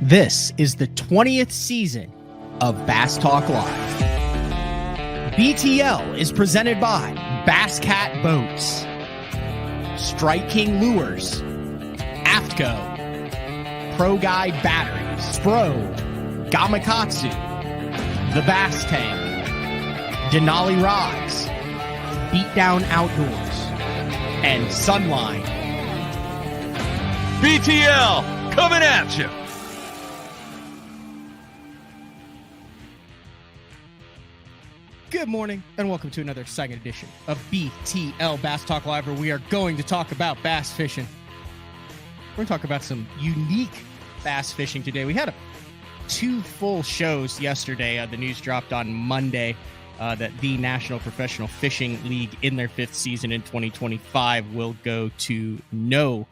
This is the 20th season of Bass Talk Live. BTL is presented by Bass Cat Boats, Strike King Lures, AFTCO, Pro Guide Batteries, Spro, Gamakatsu, The Bass Tank, Denali Rods, Beatdown Outdoors, and Sunline. BTL coming at you. Good morning, and welcome to another exciting edition of BTL Bass Talk Live, where we are going to talk about bass fishing. We're going to talk about some unique bass fishing today. We had two full shows yesterday. The news dropped on Monday that the National Professional Fishing League, in their fifth season in 2025, will go to no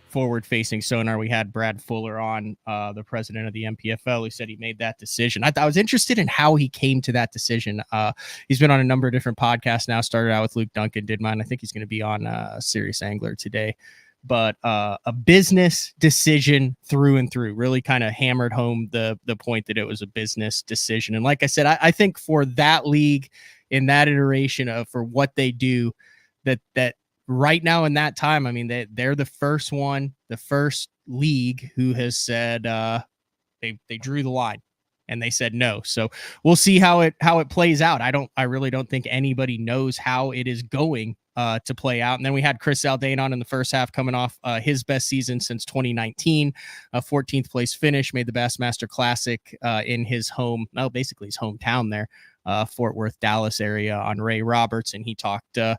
forward-facing sonar. We had Brad Fuller on, the president of the NPFL, who said he made that decision. I was interested in how he came to that decision. He's been on a number of different podcasts now. Started out with Luke Duncan, did mine. I think he's going to be on Serious Angler today. But a business decision through and through. Really kind of hammered home the point that it was a business decision. And like I said, I think for that league, in that iteration of for what they do, that right now in that time, I mean, they're the first league who has said they drew the line and they said no. So we'll see how it plays out. I really don't think anybody knows how it is going to play out. And then we had Chris Zaldain on in the first half, coming off his best season since 2019, a 14th place finish, made the Bassmaster Classic in his basically his hometown there, Fort Worth, Dallas area, on Ray Roberts. And he talked a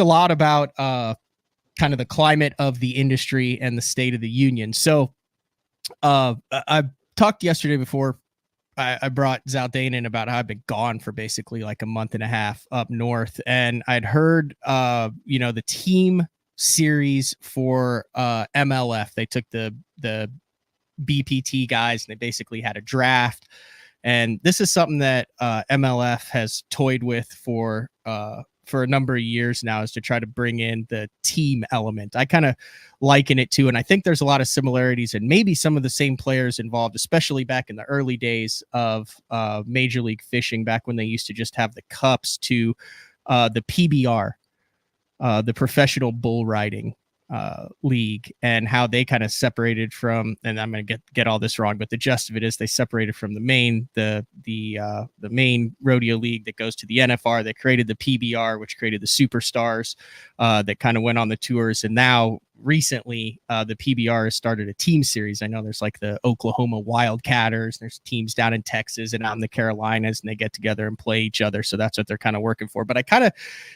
lot about kind of the climate of the industry and the state of the union. So I talked yesterday before I brought Zaldain in about how I've been gone for basically like a month and a half up north. And I'd heard, the team series for MLF. They took the BPT guys and they basically had a draft. And this is something that MLF has toyed with for a number of years now, is to try to bring in the team element. I kind of liken it to, and I think there's a lot of similarities and maybe some of the same players involved, especially back in the early days of Major League Fishing, back when they used to just have the cups, to the PBR, the Professional Bull Riding League, and how they kind of separated from, and I'm going to get all this wrong, but the gist of it is they separated from the main rodeo league that goes to the NFR. They created the PBR, which created the superstars that kind of went on the tours. And now recently the PBR has started a team series. I know there's like the Oklahoma Wildcatters, there's teams down in Texas and out in the Carolinas, and they get together and play each other. So that's what they're kind of working for. But I kind of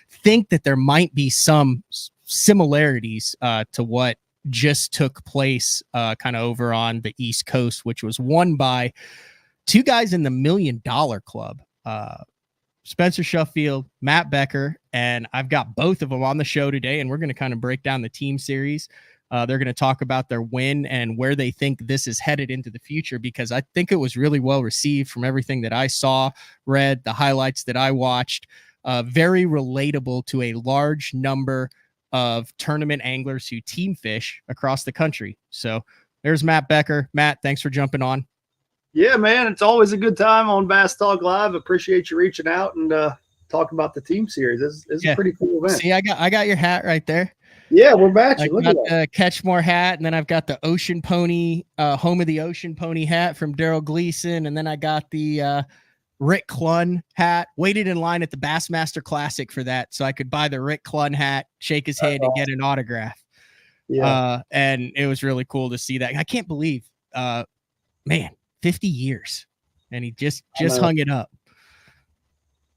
think that there might be some similarities to what just took place kind of over on the East Coast, which was won by two guys in the $1 Million Club, Spencer Shuffield, Matt Becker, and I've got both of them on the show today, and we're going to kind of break down the team series. They're going to talk about their win and where they think this is headed into the future, because I think it was really well received from everything that I saw, read, the highlights that I watched. Very relatable to a large number of tournament anglers who team fish across the country. So there's Matt Becker. Matt, thanks for jumping on. Yeah, man, it's always a good time on Bass Talk Live. Appreciate you reaching out and talking about the team series. It's a pretty cool event. See, I got your hat right there. Yeah, we're matching. I got the Catchmore hat, and then I've got the Ocean Pony, Home of the Ocean Pony hat from Daryl Gleason, and then I got the Rick Clunn hat. Waited in line at the Bassmaster Classic for that, so I could buy the Rick Clunn hat, shake his hand, and get an autograph. Yeah, and it was really cool to see that. I can't believe, 50 years, and he just hung it up.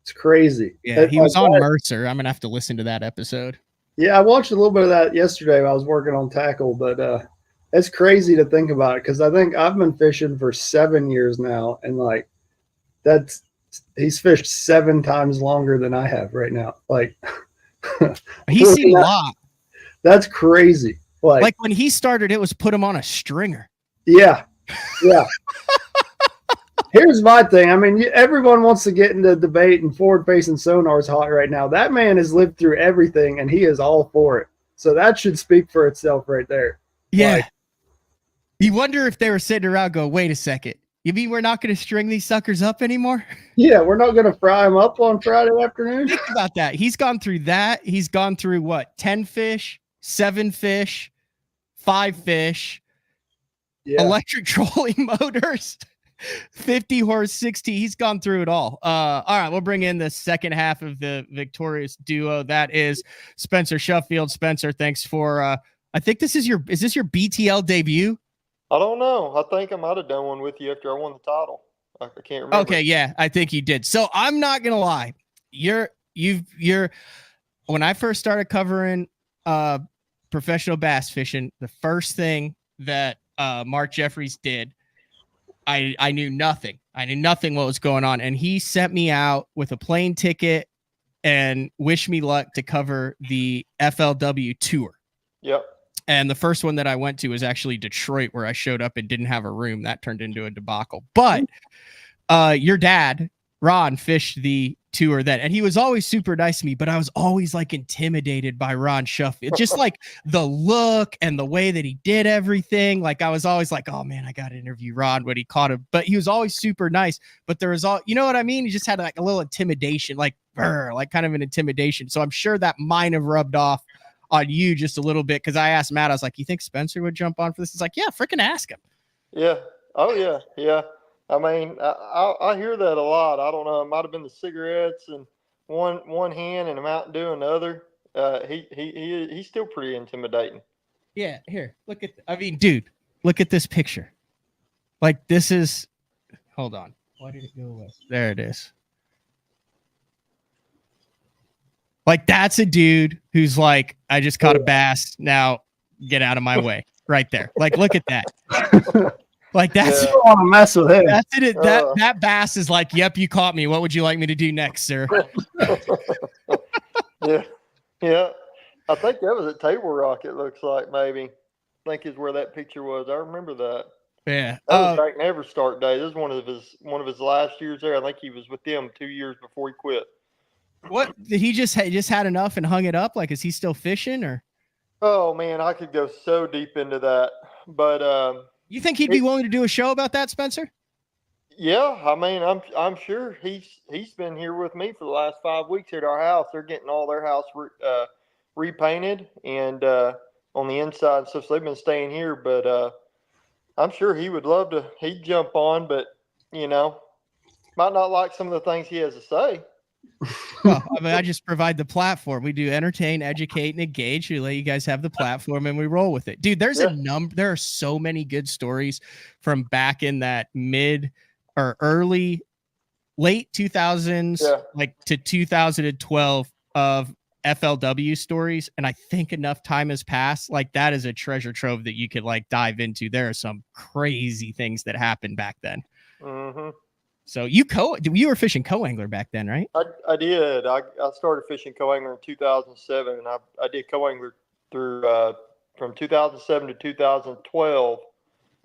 It's crazy. Yeah, he was on Mercer. I'm gonna have to listen to that episode. Yeah, I watched a little bit of that yesterday. I was working on tackle, but it's crazy to think about it, because I think I've been fishing for 7 years now, and like he's fished 7 times longer than I have right now. Like he's seen a lot. That's crazy. Like when he started, it was put him on a stringer. Yeah. Here's my thing. I mean, everyone wants to get into debate, and forward-facing sonar is hot right now. That man has lived through everything, and he is all for it. So that should speak for itself right there. Yeah. You wonder if they were sitting around going, wait a second. You mean we're not going to string these suckers up anymore? Yeah, we're not going to fry them up on Friday afternoon. Think about that. He's gone through that. He's gone through what? 10 fish, 7 fish, 5 fish, electric trolling motors, 50 horse, 60. He's gone through it all. All right, we'll bring in the second half of the victorious duo. That is Spencer Shuffield. Spencer, thanks for I think is this your BTL debut? I don't know. I think I might have done one with you after I won the title. I can't remember. Okay, yeah, I think you did. So I'm not gonna lie. You're when I first started covering professional bass fishing, the first thing that Mark Jeffries did, I knew nothing. I knew nothing what was going on, and he sent me out with a plane ticket and wished me luck to cover the FLW tour. Yep. And the first one that I went to was actually Detroit, where I showed up and didn't have a room. That turned into a debacle. But your dad, Ron, fished the tour then, and he was always super nice to me, but I was always like intimidated by Ron Shuffield. Just like the look and the way that he did everything. Like I was always like, oh man, I got to interview Ron when he caught him. But he was always super nice. But there was you know what I mean? He just had like a little intimidation, like kind of an intimidation. So I'm sure that might have rubbed off on you just a little bit, because I asked Matt, I was like, you think Spencer would jump on for this? He's like, yeah, freaking ask him. Yeah. Oh, yeah. Yeah. I mean, I hear that a lot. I don't know. It might have been the cigarettes and one hand and a Mountain Dew in the other. He's still pretty intimidating. Yeah. Here, look at. I mean, dude, look at this picture. Like this is. Hold on. Why did it go away? There it is. Like that's a dude who's like, I just caught a bass. Now get out of my way. Right there. Like, look at that. Like that's I don't want to mess with him. That's it. That bass is like, yep, you caught me. What would you like me to do next, sir? Yeah. Yeah. I think that was at Table Rock, it looks like, maybe. I think is where that picture was. I remember that. Yeah. That was back in Everstart day. This is one of his last years there. I think he was with them 2 years before he quit. What did he just had enough and hung it up? Like, is he still fishing or? Oh man, I could go so deep into that, but you think he'd be willing to do a show about that, Spencer? Yeah, I mean, I'm sure he's been here with me for the last 5 weeks at our house. They're getting all their house repainted and on the inside and stuff. So they've been staying here, but I'm sure he would love to. He'd jump on, but you know, might not like some of the things he has to say. Well, I mean, I just provide the platform. We do entertain, educate, and engage. We let you guys have the platform, and we roll with it, dude. There's there are so many good stories from back in that mid or late 2000s, like to 2012 of FLW stories. And I think enough time has passed. Like that is a treasure trove that you could like dive into. There are some crazy things that happened back then. Mm-hmm. So you were fishing co-angler back then, right? I did. I started fishing co-angler in 2007, and I did co-angler through from 2007 to 2012.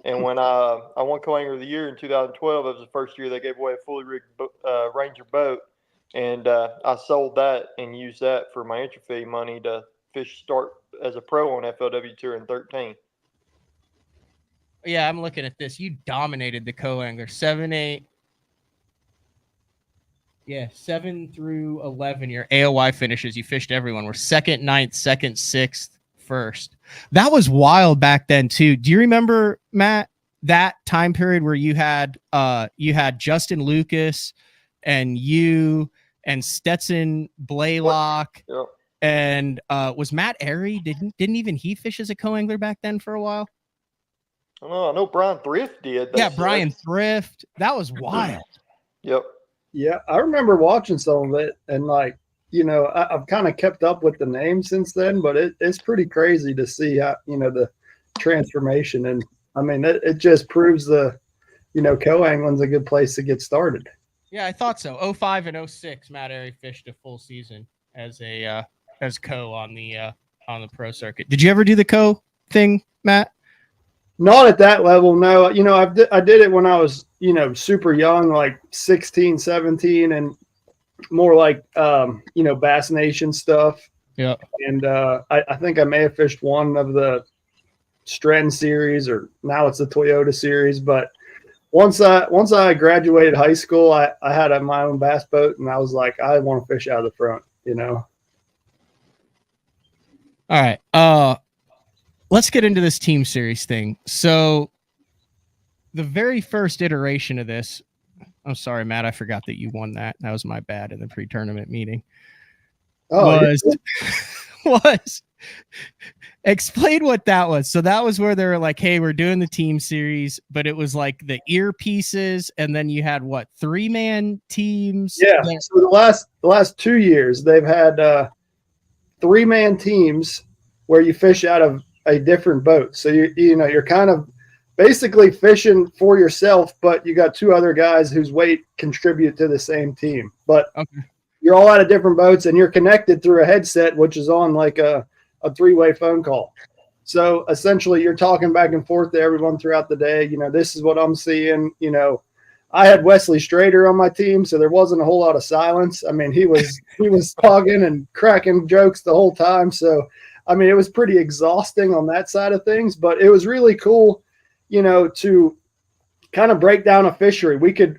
And when I won co-angler of the year in 2012, it was the first year they gave away a fully rigged Ranger boat, and I sold that and used that for my entry fee money to start as a pro on FLW Tour in 13. Yeah, I'm looking at this. You dominated the co-angler 7-8. Yeah, 7 through 11, your AOY finishes. You fished everyone. We're 2nd, 9th, 2nd, 6th, 1st. That was wild back then too. Do you remember, Matt, that time period where you had Justin Lucas and you and Stetson Blaylock and was Matt Erie? Didn't even he fish as a co-angler back then for a while? I know Brian Thrift did. Brian Thrift. That was wild. Yep. Yeah, I remember watching some of it, and like, you know, I've kind of kept up with the name since then, but it's pretty crazy to see how, you know, the transformation. And I mean, it just proves co-angling's a good place to get started. Yeah, I thought so. 05 and 06, Matt Erie fished a full season as co on the pro circuit. Did you ever do the co thing, Matt? Not at that level, no. You know, I did it when I was, you know, super young, like 16, 17, and more like, Bass Nation stuff. Yeah. And I think I may have fished one of the Stren series, or now it's the Toyota series. But once I graduated high school, I had my own bass boat, and I was like, I want to fish out of the front, you know. All right. Let's get into this team series thing. So the very first iteration of this, I'm sorry, Matt, I forgot that you won that. That was my bad in the pre-tournament meeting. Was explain what that was. So that was where they were like, hey, we're doing the team series, but it was like the earpieces, and then you had what, 3-man teams? Yeah. So the last 2 years they've had 3-man teams where you fish out of a different boat. So you're kind of basically fishing for yourself, but you got 2 other guys whose weight contribute to the same team. But you're all out of different boats, and you're connected through a headset, which is on like a 3-way phone call. So essentially you're talking back and forth to everyone throughout the day. You know, this is what I'm seeing. You know, I had Wesley Strader on my team, so there wasn't a whole lot of silence. I mean, he was talking and cracking jokes the whole time. So, I mean, it was pretty exhausting on that side of things, but it was really cool, you know, to kind of break down a fishery. We could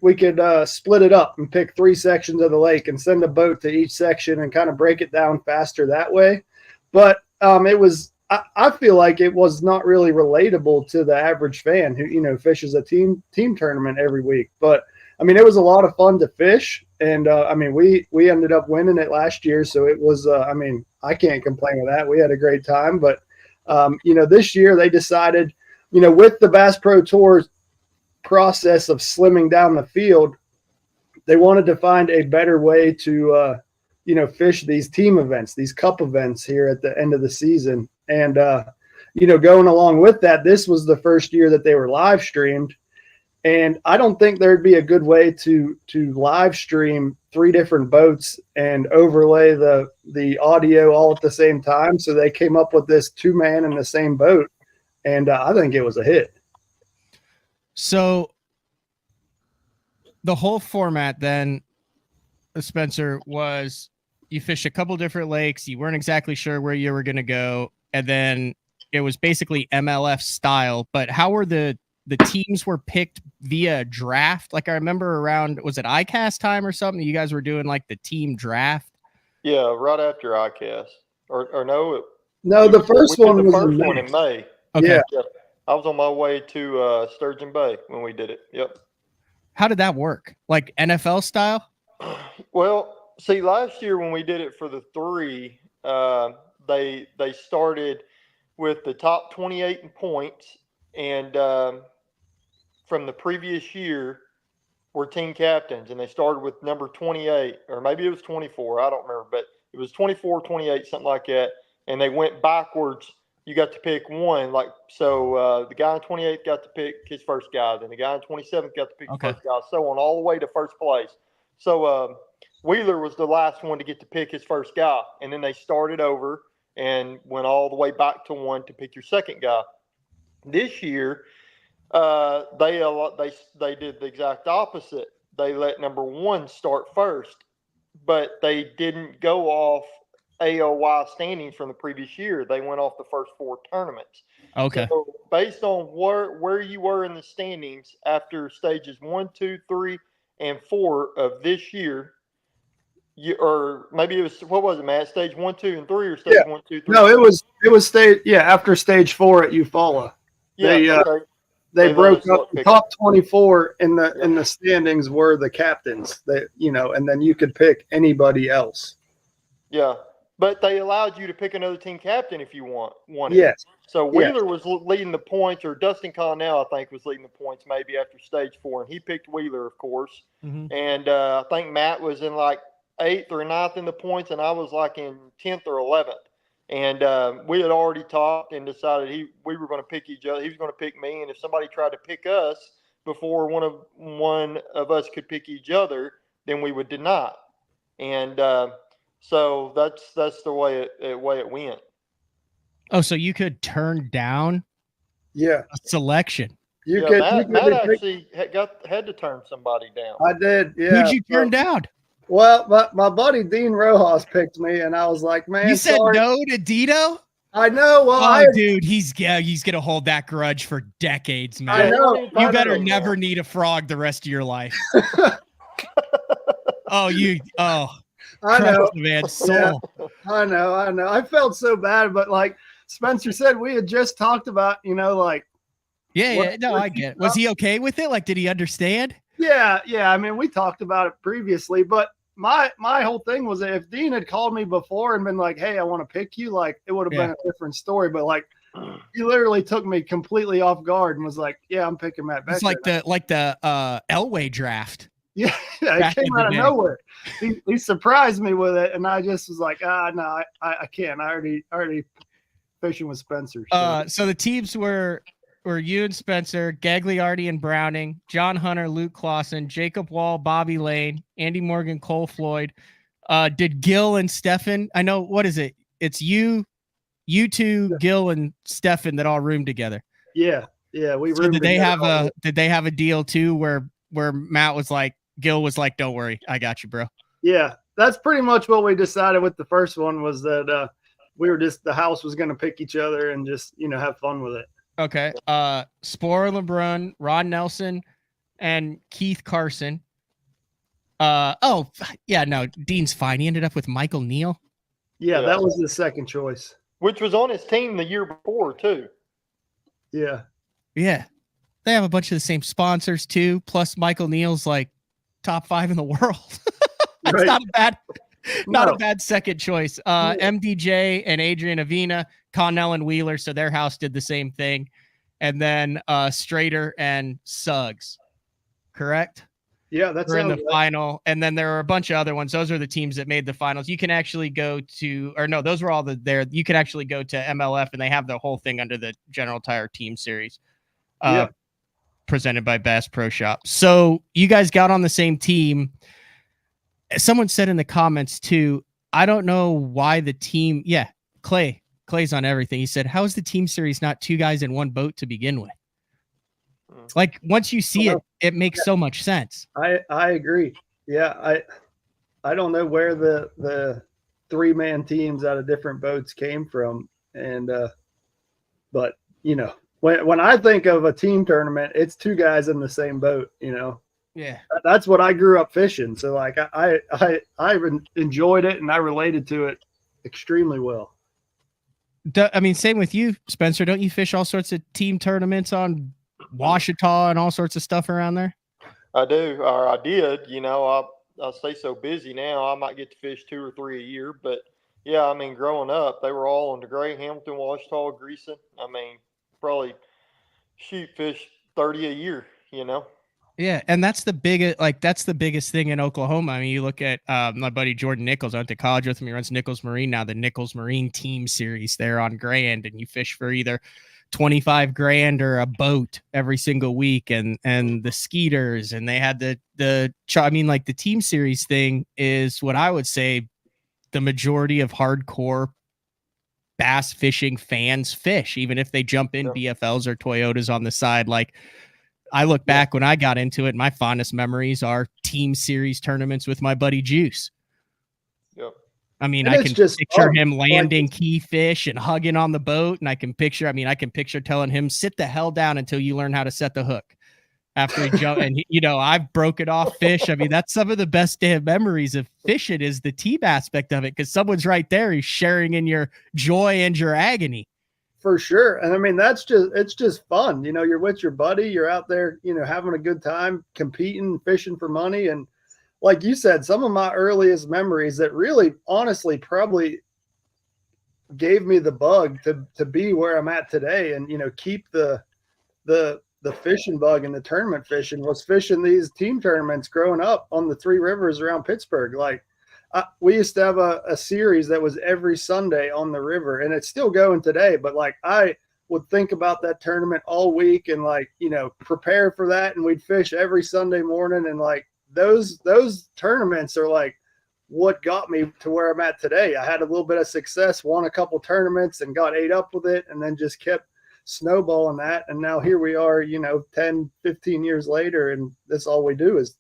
split it up and pick 3 sections of the lake and send a boat to each section and kind of break it down faster that way. But I feel like it was not really relatable to the average fan who, you know, fishes a team tournament every week. But I mean, it was a lot of fun to fish. And I mean, we ended up winning it last year. So it was, I mean, I can't complain with that. We had a great time. But, you know, this year they decided, you know, with the Bass Pro Tour process of slimming down the field, they wanted to find a better way to, you know, fish these team events, these cup events here at the end of the season. And, you know, going along with that, this was the first year that they were live streamed. And I don't think there'd be a good way to live stream 3 different boats and overlay the audio all at the same time. So they came up with this 2-man in the same boat. And I think it was a hit. So the whole format then, Spencer, was you fished a couple different lakes. You weren't exactly sure where you were going to go. And then it was basically MLF style. But how were the teams were picked via draft? Like I remember around, was it ICAST time or something? You guys were doing like the team draft? Yeah, right after ICAST. Or no? The first one was in May. Okay. Yeah. I was on my way to Sturgeon Bay when we did it. Yep. How did that work? Like NFL style? Well, see, last year when we did it for the 3, they started with the top 28 in points, and from the previous year were team captains, and they started with number 28, or maybe it was 24. I don't remember, but it was 24, 28, something like that. And they went backwards. You got to pick one, like, so the guy in 28 got to pick his first guy, then the guy in 27 got to pick his first guy, so on all the way to first place. So Wheeler was the last one to get to pick his first guy, and then they started over and went all the way back to 1 to pick your second guy. This year, they did the exact opposite. They let number 1 start first, but they didn't go off AOY standings from the previous year. They went off the first 4 tournaments. Okay. So based on where you were in the standings after stages 1, 2, 3, and 4 of this year, or maybe it was, what was it, Matt? Stage 1, 2, and 3, or stage 1, 2, 3? No, it was stage. Yeah, after stage 4 at Eufaula. Yeah, they broke up. The top 24 in the standings were the captains. That, you know, and then you could pick anybody else. Yeah. But they allowed you to pick another team captain if you wanted. Yes. So Wheeler was leading the points, or Dustin Connell, I think, was leading the points maybe after stage 4, and he picked Wheeler, of course. Mm-hmm. And I think Matt was in like 8th or 9th in the points, and I was like in 10th or 11th. And we had already talked and decided we were going to pick each other. He was going to pick me, and if somebody tried to pick us before one of us could pick each other, then we would deny. And so that's the way it went. Oh, so you could turn down a selection. Matt actually had to turn somebody down. I did, yeah. Who'd you turn down? Well, my buddy Dean Rojas picked me, and I was like, man, you said sorry. no to Dito? I know. Well, dude, he's gonna hold that grudge for decades, man. I know. You better never need a frog the rest of your life. I know, Yeah, man. Soul. I know. I felt so bad, but like Spencer said, we had just talked about, like. Yeah. No, I get it. Was he okay with it? Like, did he understand? Yeah. I mean, we talked about it previously, but my whole thing was that if Dean had called me before and been like, "Hey, I want to pick you," like it would have been a different story. But like, he literally took me completely off guard and was like, "Yeah, I'm picking Matt Becker." It's like the Elway draft. Yeah, it came out of nowhere. He surprised me with it, and I just was like, no, I can't. I already fishing with Spencer. So the teams were you and Spencer, Gagliardi and Browning, John Hunter, Luke Clausen, Jacob Wall, Bobby Lane, Andy Morgan, Cole Floyd. Did Gil and Stefan? I know, what is it? It's you two, Gil and Stefan that all roomed together. Yeah, we roomed. Did they have a deal too where Matt was like, Gil was like, "Don't worry, I got you, bro." Yeah, that's pretty much what we decided with the first one, was that we were the house was going to pick each other and just have fun with it. Okay. Spore LeBrun, Ron Nelson, and Keith Carson. Dean's fine. He ended up with Michael Neal. Yeah, that was the second choice. Which was on his team the year before, too. Yeah. Yeah. They have a bunch of the same sponsors, too. Plus, Michael Neal's like top 5 in the world. That's not a bad second choice. MDJ and Adrian Avina, Connell and Wheeler, so their house did the same thing. And then Strader and Suggs, correct? Yeah, that's in the final. And then there are a bunch of other ones. Those are the teams that made the finals. You can actually go to, or no, those were all there. You can actually go to MLF, and they have the whole thing under the General Tire Team Series. Presented by Bass Pro Shop. So you guys got on the same team. Someone said in the comments too, I don't know why the team. Yeah, Clay's on everything. He said, "How is the team series not 2 guys in one boat to begin with?" Like, once you see it makes so much sense. I agree. Yeah, I don't know where the 3-man teams out of different boats came from, and but when I think of a team tournament, it's 2 guys in the same boat. Yeah, that's what I grew up fishing. So like I enjoyed it, and I related to it extremely well. I mean, same with you, Spencer. Don't you fish all sorts of team tournaments on Washita and all sorts of stuff around there? I do, or I did. I stay so busy now. I might get to fish 2 or 3 a year, but yeah, I mean, growing up, they were all on the Gray, Hamilton, Washita, Greason. I mean, probably fish 30 a year. Yeah, and that's the biggest thing in Oklahoma. I mean, you look at my buddy Jordan Nichols. I went to college with him. He runs Nichols Marine now, the Nichols Marine Team Series there on Grand, and you fish for either $25,000 or a boat every single week, and the Skeeters, and they had the Team Series thing is what I would say the majority of hardcore bass fishing fans fish, even if they jump in BFLs or Toyotas on the side. Like, I look back when I got into it, my fondest memories are Team Series tournaments with my buddy Juice. Yep. I mean, I can picture him landing key fish and hugging on the boat, and I can picture telling him, "Sit the hell down until you learn how to set the hook." After he jumped, and I've broken off fish. I mean, that's some of the best damn memories of fishing, is the team aspect of it, because someone's right there, he's sharing in your joy and your agony. For sure. And I mean, it's just fun. You're with your buddy, you're out there, having a good time, competing, fishing for money. And like you said, some of my earliest memories that really honestly probably gave me the bug to be where I'm at today, and keep the fishing bug and the tournament fishing, was fishing these team tournaments growing up on the 3 rivers around Pittsburgh. Like, we used to have a series that was every Sunday on the river, and it's still going today. But like, I would think about that tournament all week and prepare for that. And we'd fish every Sunday morning. And like, those tournaments are like what got me to where I'm at today. I had a little bit of success, won a couple tournaments, and got ate up with it, and then just kept snowballing that. And now here we are, 10, 15 years later, and that's all we do is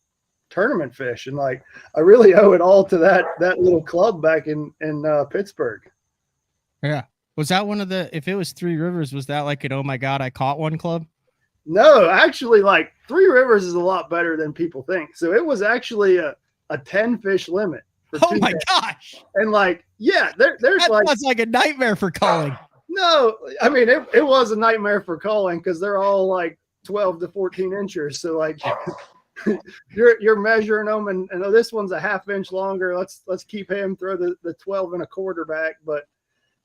tournament fish. And like, I really owe it all to that little club back in Pittsburgh. Yeah. Was that one of the, if it was Three Rivers, was that like an, oh my God, I caught one club? No, actually, like Three Rivers is a lot better than people think. So it was actually a 10 fish limit. Oh my gosh. And like, yeah, there's that like, like a nightmare for calling. No, I mean, it was a nightmare for calling because they're all like 12 to 14 inches. So like you're measuring them and this one's a half inch longer. Let's keep him, throw the 12 and a quarter back. But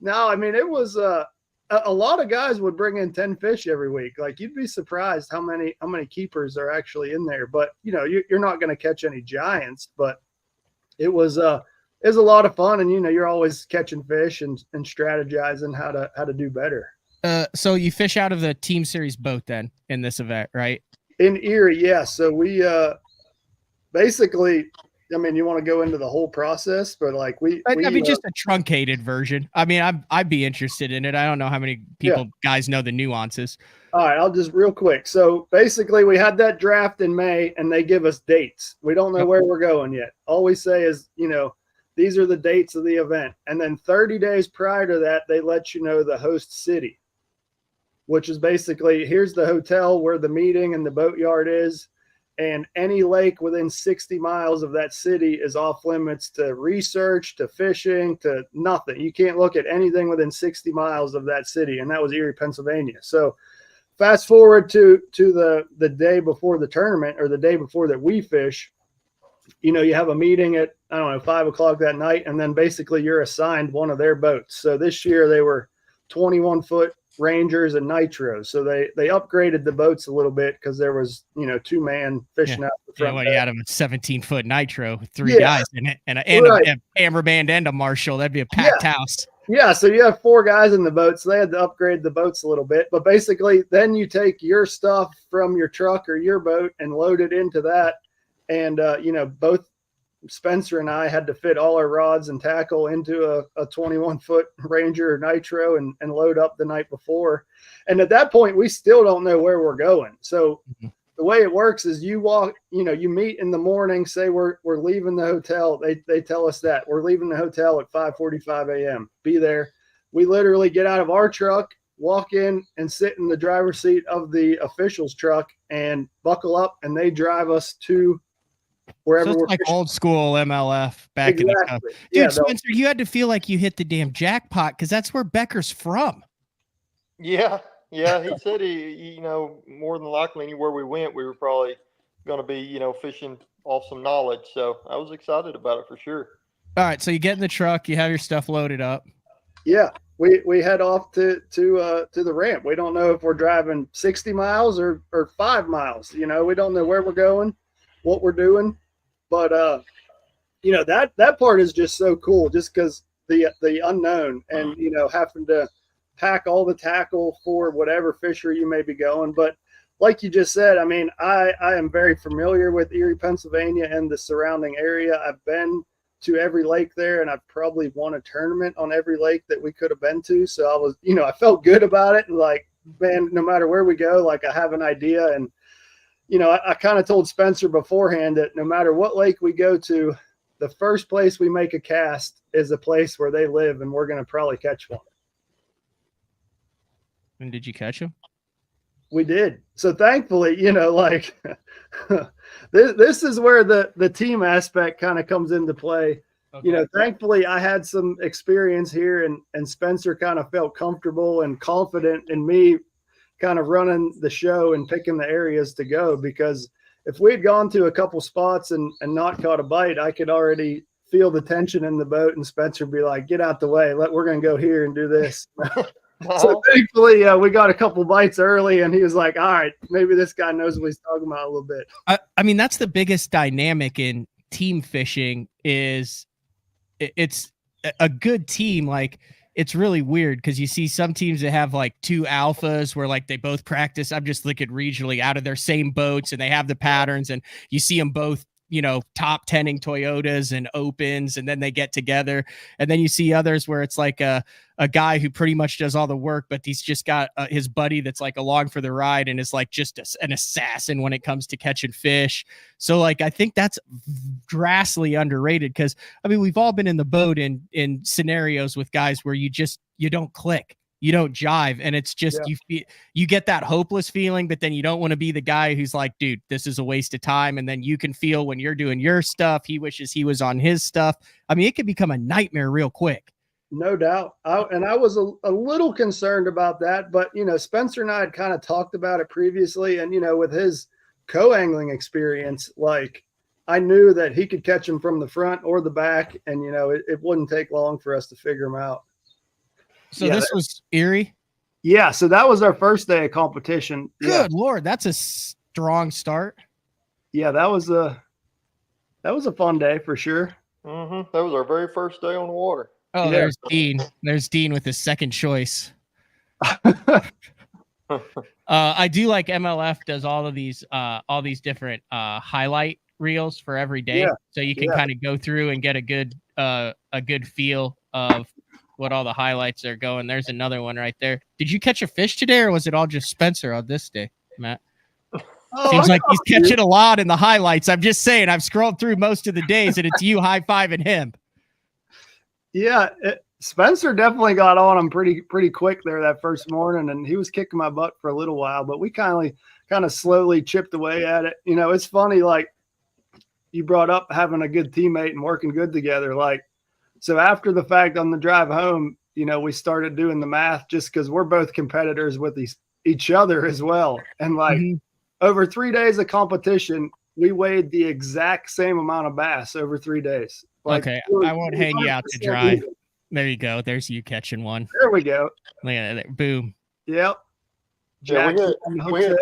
no, I mean, it was a lot of guys would bring in 10 fish every week. Like you'd be surprised how many keepers are actually in there. But you're not going to catch any giants, but it was a lot of fun, and you're always catching fish and strategizing how to do better. So you fish out of the team series boat then in this event, right? In Erie, yeah. So we basically, I mean, you want to go into the whole process, but like I mean, just a truncated version. I mean, I'd be interested in it. I don't know how many guys know the nuances. All right, I'll just real quick. So basically, we had that draft in May, and they give us dates. We don't know where we're going yet. All we say is, these are the dates of the event. And then 30 days prior to that, they let you know the host city, which is basically, here's the hotel where the meeting and the boatyard is. And any lake within 60 miles of that city is off limits to research, to fishing, to nothing. You can't look at anything within 60 miles of that city. And that was Erie, Pennsylvania. So fast forward to the day before the tournament, or the day before that we fish, you have a meeting at, 5 o'clock that night, and then basically you're assigned one of their boats. So this year they were 21-foot Rangers and Nitros. So they upgraded the boats a little bit because there was, 2-man fishing out the front. You had them 17-foot Nitro with 3 guys in it, and a camera band and a marshal. That'd be a packed house. Yeah, so you have 4 guys in the boat, so they had to upgrade the boats a little bit. But basically, then you take your stuff from your truck or your boat and load it into that. And, both Spencer and I had to fit all our rods and tackle into a 21-foot Ranger Nitro and load up the night before. And at that point, we still don't know where we're going. So the way it works is you walk, you meet in the morning, say we're leaving the hotel. They tell us that we're leaving the hotel at 5:45 a.m. Be there. We literally get out of our truck, walk in and sit in the driver's seat of the official's truck and buckle up, and they drive us to wherever so we're like fishing. Old school MLF back in the day. Dude, Spencer, you had to feel like you hit the damn jackpot because that's where Becker's from. Yeah. Yeah, he said he more than likely anywhere we went, we were probably going to be, fishing off some knowledge. So I was excited about it for sure. All right, so you get in the truck, you have your stuff loaded up. Yeah, we head off to the ramp. We don't know if we're driving 60 miles or 5 miles. We don't know where we're going, what we're doing, but that part is just so cool, just because the unknown and having to pack all the tackle for whatever fishery you may be going. But like you just said, I mean, I am very familiar with Erie, Pennsylvania and the surrounding area. I've been to every lake there, and I've probably won a tournament on every lake that we could have been to. So I was, I felt good about it. And like, man, no matter where we go, like I have an idea. And, I kind of told Spencer beforehand that no matter what lake we go to, the first place we make a cast is a place where they live, and we're going to probably catch one. And did you catch him? We did. So thankfully, like this is where the team aspect kind of comes into play. Okay. Thankfully I had some experience here, and Spencer kind of felt comfortable and confident in me kind of running the show and picking the areas to go, because if we'd gone to a couple spots and not caught a bite, I could already feel the tension in the boat, and Spencer would be like, get out the way. We're going to go here and do this. So thankfully, we got a couple bites early, and he was like, all right, maybe this guy knows what he's talking about a little bit. I mean, that's the biggest dynamic in team fishing is it's a good team. Like, it's really weird because you see some teams that have like 2 alphas where like they both practice. I'm just looking regionally out of their same boats, and they have the patterns, and you see them both top 10ing Toyotas and opens, and then they get together. And then you see others where it's like a guy who pretty much does all the work, but he's just got his buddy that's like along for the ride and is like just an assassin when it comes to catching fish. So like, I think that's drastically underrated, because I mean, we've all been in the boat in scenarios with guys where you don't click. You don't jive, and it's just you get that hopeless feeling, but then you don't want to be the guy who's like, dude, this is a waste of time. And then you can feel when you're doing your stuff, he wishes he was on his stuff. I mean, it can become a nightmare real quick. No doubt. I was a little concerned about that, but Spencer and I had kind of talked about it previously, and with his co-angling experience, like I knew that he could catch him from the front or the back, and it wouldn't take long for us to figure him out. So this was Erie? Yeah, so that was our first day of competition. Good Lord, that's a strong start. Yeah, that was a fun day for sure. Mm-hmm. That was our very first day on the water. Oh, yeah. There's Dean. There's Dean with his second choice. I do like MLF does all these different highlight reels for every day, so you can kind of go through and get a good feel of what all the highlights are going. There's another one right there. Did you catch a fish today, or was it all just Spencer on this day, Matt? Seems like he's catching a lot in the highlights. I'm just saying, I've scrolled through most of the days, and it's you high-fiving him. Yeah, Spencer definitely got on him pretty quick there that first morning, and he was kicking my butt for a little while, but we kind of slowly chipped away at it. It's funny, like you brought up having a good teammate and working good together. Like, so after the fact on the drive home, we started doing the math, just because we're both competitors with each other as well. And like over 3 days of competition, we weighed the exact same amount of bass over 3 days. Like, okay, I won't hang you out to dry. Even. There you go. There's you catching one. There we go. Look at that. Boom. Yep. Yeah, we had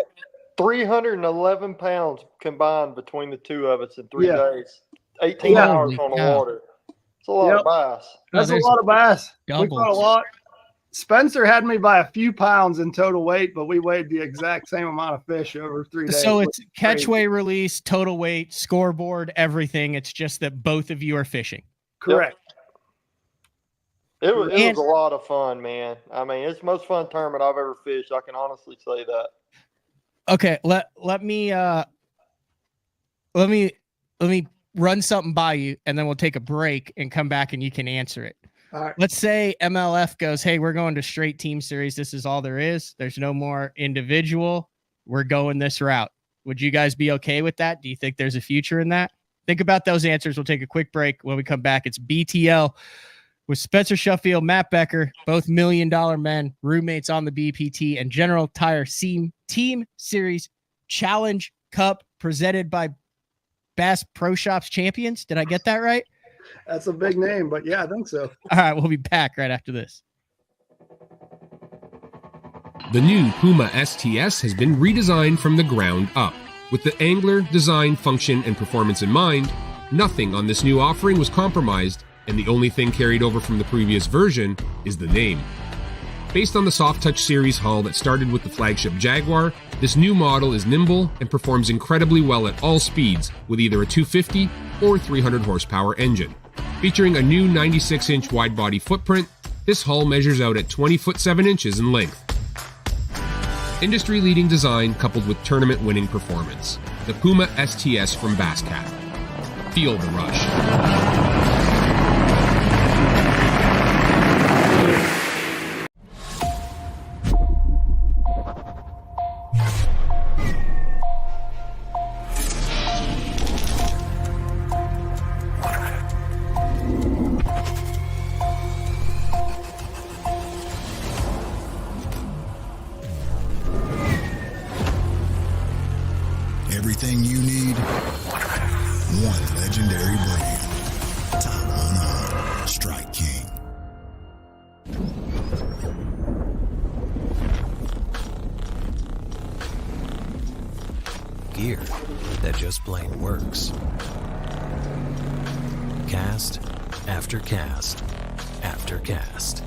311 pounds combined between the two of us in 3 days. 18 hours on the water. It's a lot of bass. That's a lot of bass. We caught a lot. Spencer had me by a few pounds in total weight, but we weighed the exact same amount of fish over 3 days. So it's catch, weigh, release, total weight, scoreboard, everything. It's just that both of you are fishing. Correct. Yep. It was a lot of fun, man. I mean, it's the most fun tournament I've ever fished. I can honestly say that. Okay, let me run something by you, and then we'll take a break and come back and you can answer it. All right. Let's say MLF goes, hey, we're going to straight team series. This is all there is. There's no more individual. We're going this route. Would you guys be okay with that? Do you think there's a future in that? Think about those answers. We'll take a quick break. When we come back, it's BTL with Spencer Shuffield, Matt Becker, both $1 million men, roommates on the BPT, and General Tire Team Series Challenge Cup presented by Bass Pro Shops Champions. Did I get that right? That's a big name, but yeah, I think so. All right, we'll be back right after this. The new Puma STS has been redesigned from the ground up. With the angler, design, function, and performance in mind, nothing on this new offering was compromised, and the only thing carried over from the previous version is the name. Based on the Soft Touch series hull that started with the flagship Jaguar, this new model is nimble and performs incredibly well at all speeds with either a 250 or 300 horsepower engine. Featuring a new 96-inch wide-body footprint, this hull measures out at 20 foot 7 inches in length. Industry-leading design coupled with tournament-winning performance. The Puma STS from Basscat. Feel the rush. Everything you need, one legendary brand. Top 100, Strike King. Gear that just plain works. Cast after cast after cast.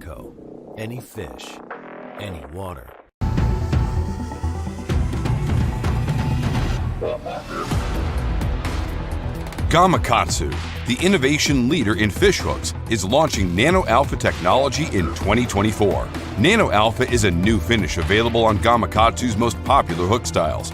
Co. Any fish, any water. Gamakatsu, the innovation leader in fish hooks, is launching Nano Alpha technology in 2024. Nano Alpha is a new finish available on Gamakatsu's most popular hook styles.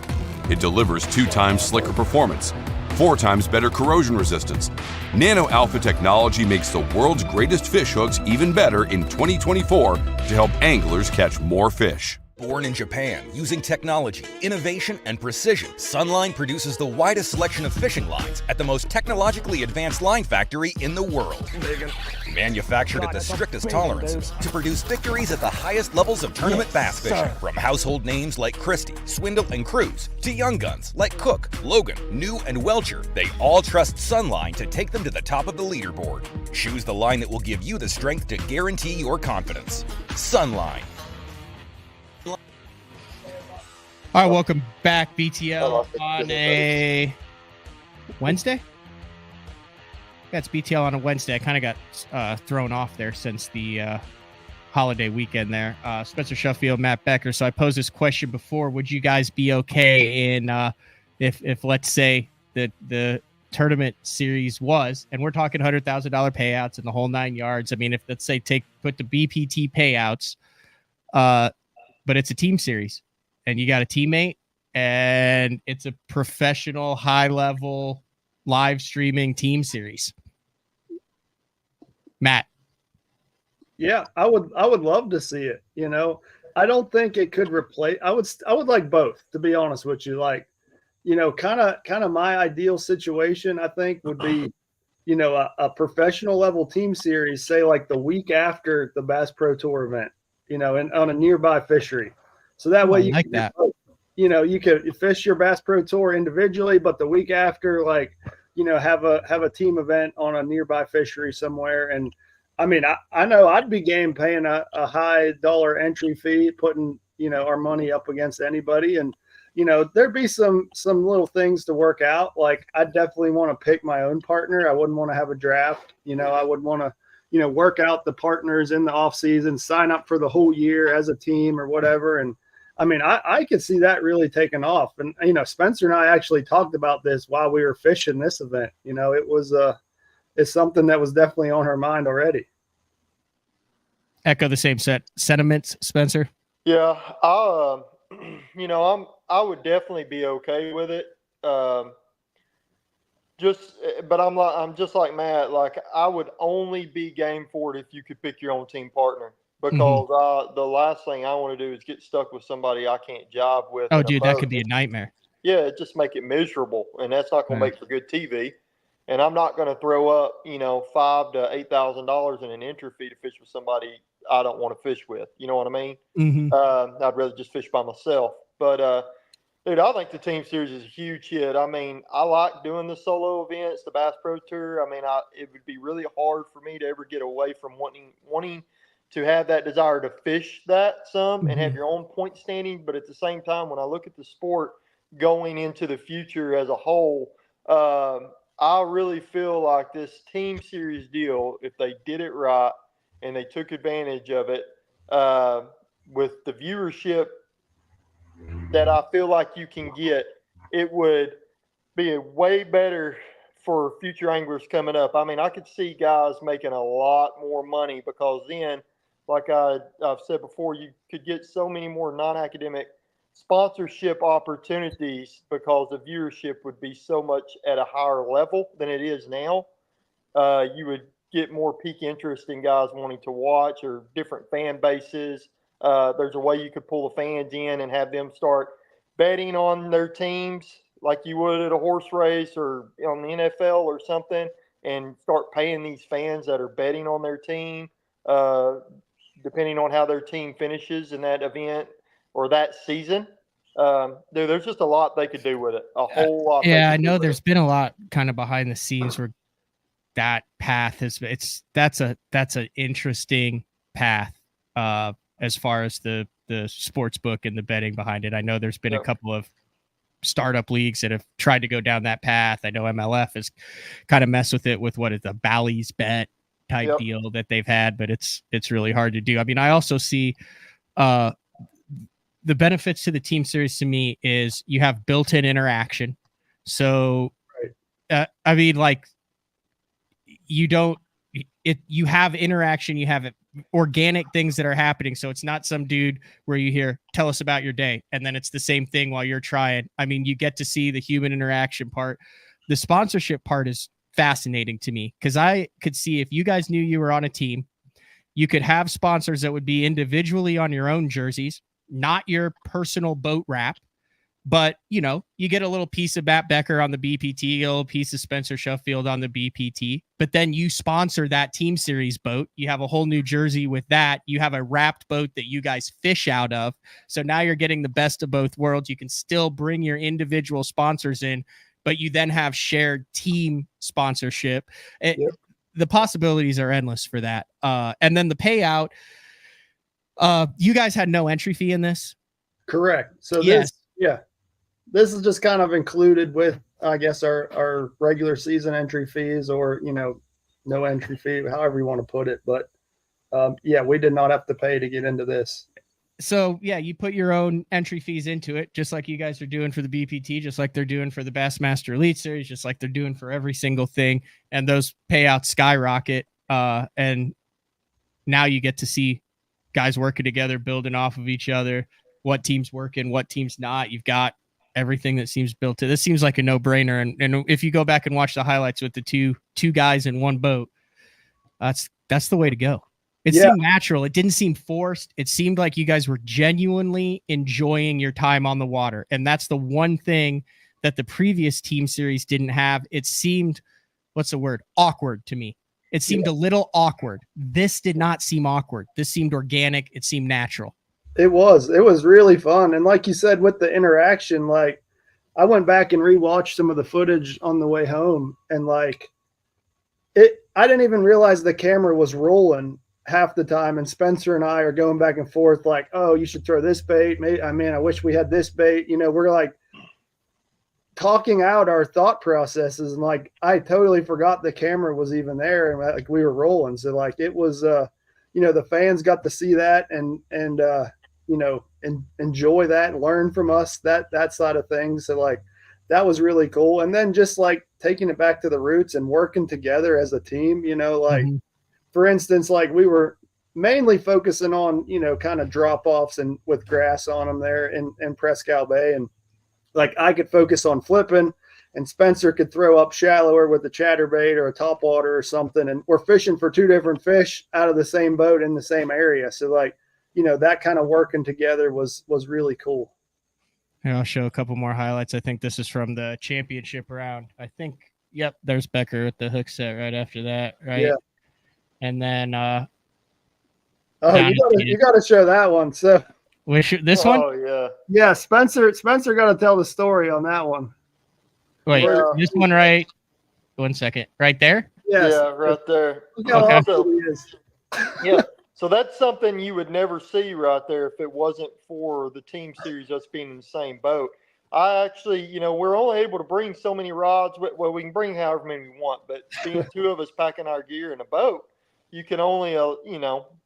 It delivers 2 times slicker performance, 4 times better corrosion resistance. Nano Alpha technology makes the world's greatest fish hooks even better in 2024 to help anglers catch more fish. Born in Japan, using technology, innovation, and precision, Sunline produces the widest selection of fishing lines at the most technologically advanced line factory in the world. Manufactured at the strictest tolerances to produce victories at the highest levels of tournament bass fishing. From household names like Christie, Swindle, and Cruz, to young guns like Cook, Logan, New, and Welcher, they all trust Sunline to take them to the top of the leaderboard. Choose the line that will give you the strength to guarantee your confidence. Sunline. All right, welcome back, BTL, on a Wednesday. Yeah, it's BTL on a Wednesday. I kind of got thrown off there since the holiday weekend there. Spencer Shuffield, Matt Becker. So I posed this question before. Would you guys be okay in if let's say the tournament series was, and we're talking $100,000 payouts and the whole 9 yards. I mean, if let's say put the BPT payouts, but it's a team series. And you got a teammate, and it's a professional, high-level, live streaming team series. Matt. Yeah, I would love to see it. You know, I don't think it could replace. I would like both, to be honest with you. Like, you know, kind of my ideal situation, I think, would be, you know, a professional level team series, say like the week after the Bass Pro Tour event, you know, and on a nearby fishery. So that way you like that. You know, you could fish your Bass Pro Tour individually, but the week after, like, you know, have a team event on a nearby fishery somewhere. And I mean, I know I'd be game paying a high dollar entry fee, putting, you know, our money up against anybody. And, you know, there'd be some little things to work out. Like, I definitely want to pick my own partner. I wouldn't want to have a draft. You know, I would want to, you know, work out the partners in the off season, sign up for the whole year as a team or whatever. And I mean, I could see that really taking off. And, you know, Spencer and I actually talked about this while we were fishing this event. You know, it's something that was definitely on her mind already. Echo the same sentiments, Spencer. Yeah, you know, I would definitely be okay with it. But I'm just like Matt. Like, I would only be game for it if you could pick your own team partner. Because the last thing I want to do is get stuck with somebody I can't jive with. Oh, dude, that could be a nightmare. Yeah, just make it miserable, and that's not going to make for good TV. And I'm not going to throw up, you know, $5,000 to $8,000 in an entry fee to fish with somebody I don't want to fish with. You know what I mean? Mm-hmm. I'd rather just fish by myself. But dude, I think the team series is a huge hit. I mean, I like doing the solo events, the Bass Pro Tour. I mean, it would be really hard for me to ever get away from wanting to have that desire to fish that some and have your own point standing. But at the same time, when I look at the sport going into the future as a whole, I really feel like this team series deal, if they did it right and they took advantage of it, with the viewership that I feel like you can get, it would be a way better for future anglers coming up. I mean, I could see guys making a lot more money because then, like I've said before, you could get so many more non-academic sponsorship opportunities because the viewership would be so much at a higher level than it is now. You would get more peak interest in guys wanting to watch or different fan bases. There's a way you could pull the fans in and have them start betting on their teams like you would at a horse race or on the NFL or something, and start paying these fans that are betting on their team, depending on how their team finishes in that event or that season. There's just a lot they could do with it. A whole lot. Yeah, I know there's been a lot kind of behind the scenes where that path that's an interesting path as far as the sports book and the betting behind it. I know there's been a couple of startup leagues that have tried to go down that path. I know MLF has kind of messed with it with what is the Bally's bet type deal that they've had, but it's really hard to do. I mean, I also see the benefits to the team series to me is you have built-in interaction. So, I mean, like you have interaction, you have organic things that are happening. So it's not some dude where you hear, tell us about your day. And then it's the same thing while you're trying. I mean, you get to see the human interaction part. The sponsorship part is fascinating to me because I could see if you guys knew you were on a team, you could have sponsors that would be individually on your own jerseys, not your personal boat wrap. But, you know, you get a little piece of Matt Becker on the BPT, a little piece of Spencer Shuffield on the BPT, but then you sponsor that team series boat. You have a whole new jersey with that. You have a wrapped boat that you guys fish out of. So now you're getting the best of both worlds. You can still bring your individual sponsors in, but you then have shared team sponsorship. The possibilities are endless for that. And then the payout, you guys had no entry fee in this? Correct. So yes. This is just kind of included with, I guess, our regular season entry fees or, you know, no entry fee, however you want to put it. But, we did not have to pay to get into this. So, you put your own entry fees into it, just like you guys are doing for the BPT, just like they're doing for the Bassmaster Elite Series, just like they're doing for every single thing. And those payouts skyrocket. And now you get to see guys working together, building off of each other, what team's working, what team's not. You've got everything that seems built to this. Seems like a no-brainer. And if you go back and watch the highlights with the two guys in one boat, that's the way to go. It seemed natural. It didn't seem forced. It seemed like you guys were genuinely enjoying your time on the water. And that's the one thing that the previous team series didn't have. It seemed, awkward to me. It seemed a little awkward. This did not seem awkward. This seemed organic. It seemed natural. It was really fun. And like you said, with the interaction, like I went back and rewatched some of the footage on the way home and like I didn't even realize the camera was rolling half the time. And Spencer and I are going back and forth like, oh, you should throw this bait. I wish we had this bait. You know, we're like talking out our thought processes. And like, I totally forgot the camera was even there. And like we were rolling. So like it was, the fans got to see that and enjoy that and learn from us, that side of things. So like, that was really cool. And then just like taking it back to the roots and working together as a team, for instance, like we were mainly focusing on, kind of drop offs and with grass on them there in Prescal Bay. And like, I could focus on flipping and Spencer could throw up shallower with a chatterbait or a topwater or something. And we're fishing for two different fish out of the same boat in the same area. So like, that kind of working together was really cool. Here, I'll show a couple more highlights. I think this is from the championship round. I think, there's Becker with the hook set right after that, right? Yeah. And then you got to show that one. So this one? Oh yeah. Yeah, Spencer got to tell the story on that one. Wait, this one right? 1 second. Right there? Yes. Yeah, right there. Look how awesome he is. Yeah. So that's something you would never see right there if it wasn't for the team series, us being in the same boat. I actually, we're only able to bring so many rods. Well, we can bring however many we want, but being two of us packing our gear in a boat, you can only,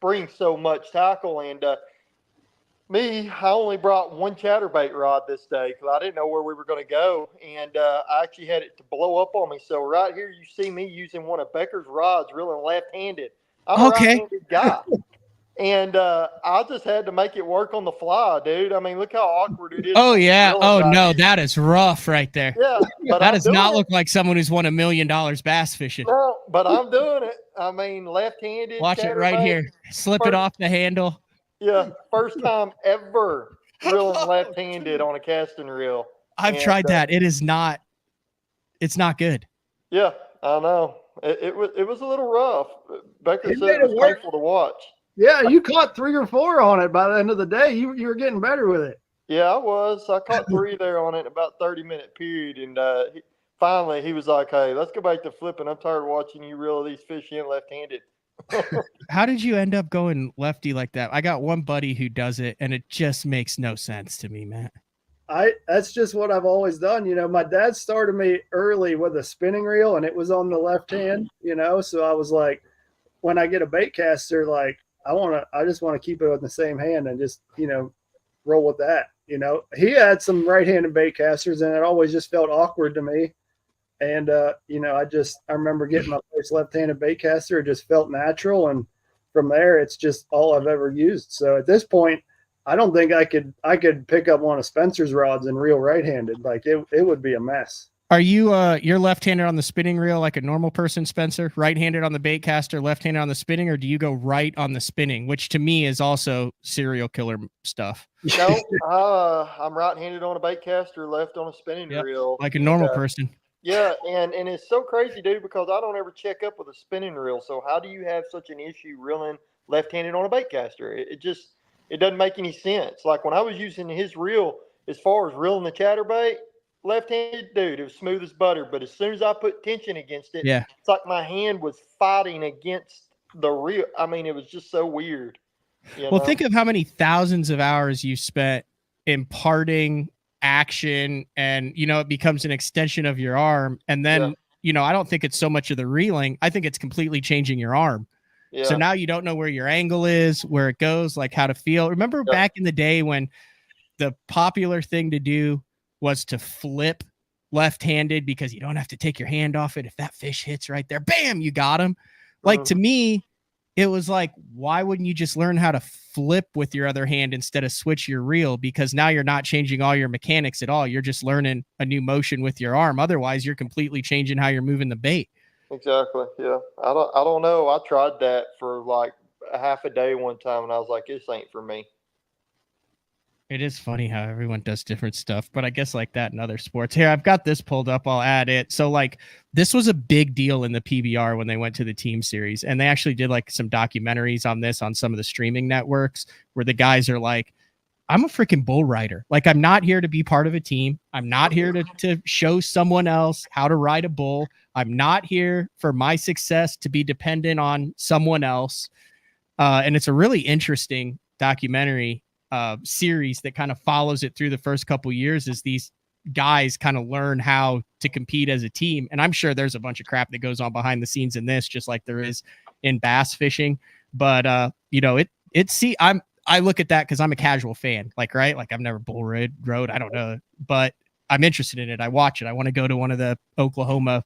bring so much tackle. And I only brought one chatterbait rod this day because I didn't know where we were going to go. And I actually had it to blow up on me. So right here, you see me using one of Becker's rods, reeling left-handed. I'm a right-handed guy. And I just had to make it work on the fly, dude. I mean, look how awkward it is. Oh, yeah. Oh, no, that is rough right there. Yeah. But that does not look like someone who's won $1 million bass fishing. No, but I'm doing it. I mean, left-handed. Watch it right here. Slip it off the handle. Yeah, first time ever reeling left-handed on a casting reel. I've tried that. It's not good. Yeah, I know. It was a little rough. Becker said it was painful to watch. Yeah, you caught 3 or 4 on it by the end of the day. You were getting better with it. Yeah, I was. I caught 3 there on it in about 30-minute period. And finally, he was like, hey, let's go back to flipping. I'm tired of watching you reel these fish in left-handed. How did you end up going lefty like that? I got one buddy who does it, and it just makes no sense to me, Matt. That's just what I've always done. My dad started me early with a spinning reel, and it was on the left hand, so I was like, when I get a bait caster, like I just want to keep it in the same hand and just, roll with that. He had some right-handed bait casters and it always just felt awkward to me. And, I remember getting my first left-handed bait caster. It just felt natural. And from there, it's just all I've ever used. So at this point, I don't think I could pick up one of Spencer's rods and reel right-handed. Like it would be a mess. Are you you're left-handed on the spinning reel like a normal person, Spencer? Right-handed on the bait caster, left-handed on the spinning, or do you go right on the spinning, which to me is also serial killer stuff? No, I'm right-handed on a bait caster, left on a spinning reel. Like a normal person. Yeah, and it's so crazy, dude, because I don't ever check up with a spinning reel. So how do you have such an issue reeling left-handed on a bait caster? It doesn't make any sense. Like when I was using his reel, as far as reeling the chatterbait, left-handed, dude, it was smooth as butter. But as soon as I put tension against it, it's like my hand was fighting against the reel. I mean, it was just so weird. Well, think of how many thousands of hours you spent imparting action, and it becomes an extension of your arm. And then, I don't think it's so much of the reeling. I think it's completely changing your arm. Yeah. So now you don't know where your angle is, where it goes, like how to feel. Remember back in the day when the popular thing to do was to flip left-handed because you don't have to take your hand off it. If that fish hits right there, bam, you got him. Like to me, it was like, why wouldn't you just learn how to flip with your other hand instead of switch your reel? Because now you're not changing all your mechanics at all. You're just learning a new motion with your arm. Otherwise, you're completely changing how you're moving the bait. Exactly. Yeah. I don't know. I tried that for like a half a day one time, and I was like, this ain't for me. It is funny how everyone does different stuff, but I guess like that in other sports. Here, I've got this pulled up. I'll add it. So like this was a big deal in the PBR when they went to the team series, and they actually did like some documentaries on this on some of the streaming networks where the guys are like, I'm a freaking bull rider. Like I'm not here to be part of a team. I'm not here to show someone else how to ride a bull. I'm not here for my success to be dependent on someone else. And it's a really interesting documentary series that kind of follows it through the first couple years as these guys kind of learn how to compete as a team. And I'm sure there's a bunch of crap that goes on behind the scenes in this, just like there is in bass fishing. But I look at that because I'm a casual fan, like, right? Like I've never bull rode. I don't know, but I'm interested in it. I watch it. I want to go to one of the Oklahoma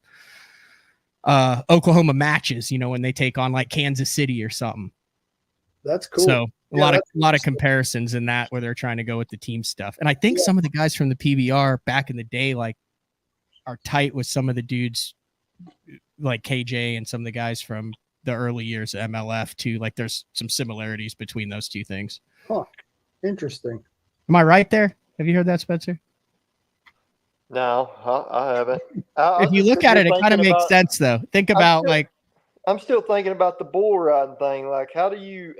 matches, when they take on like Kansas City or something. That's cool. So a lot of comparisons in that where they're trying to go with the team stuff. And I think some of the guys from the PBR back in the day, like are tight with some of the dudes like KJ and some of the guys from the early years of MLF too. Like there's some similarities between those two things. Huh. Interesting. Am I right there? Have you heard that, Spencer? No, I haven't. If you look at it, it kind of makes sense though. Think about I'm still thinking about the bull riding thing. Like, how do you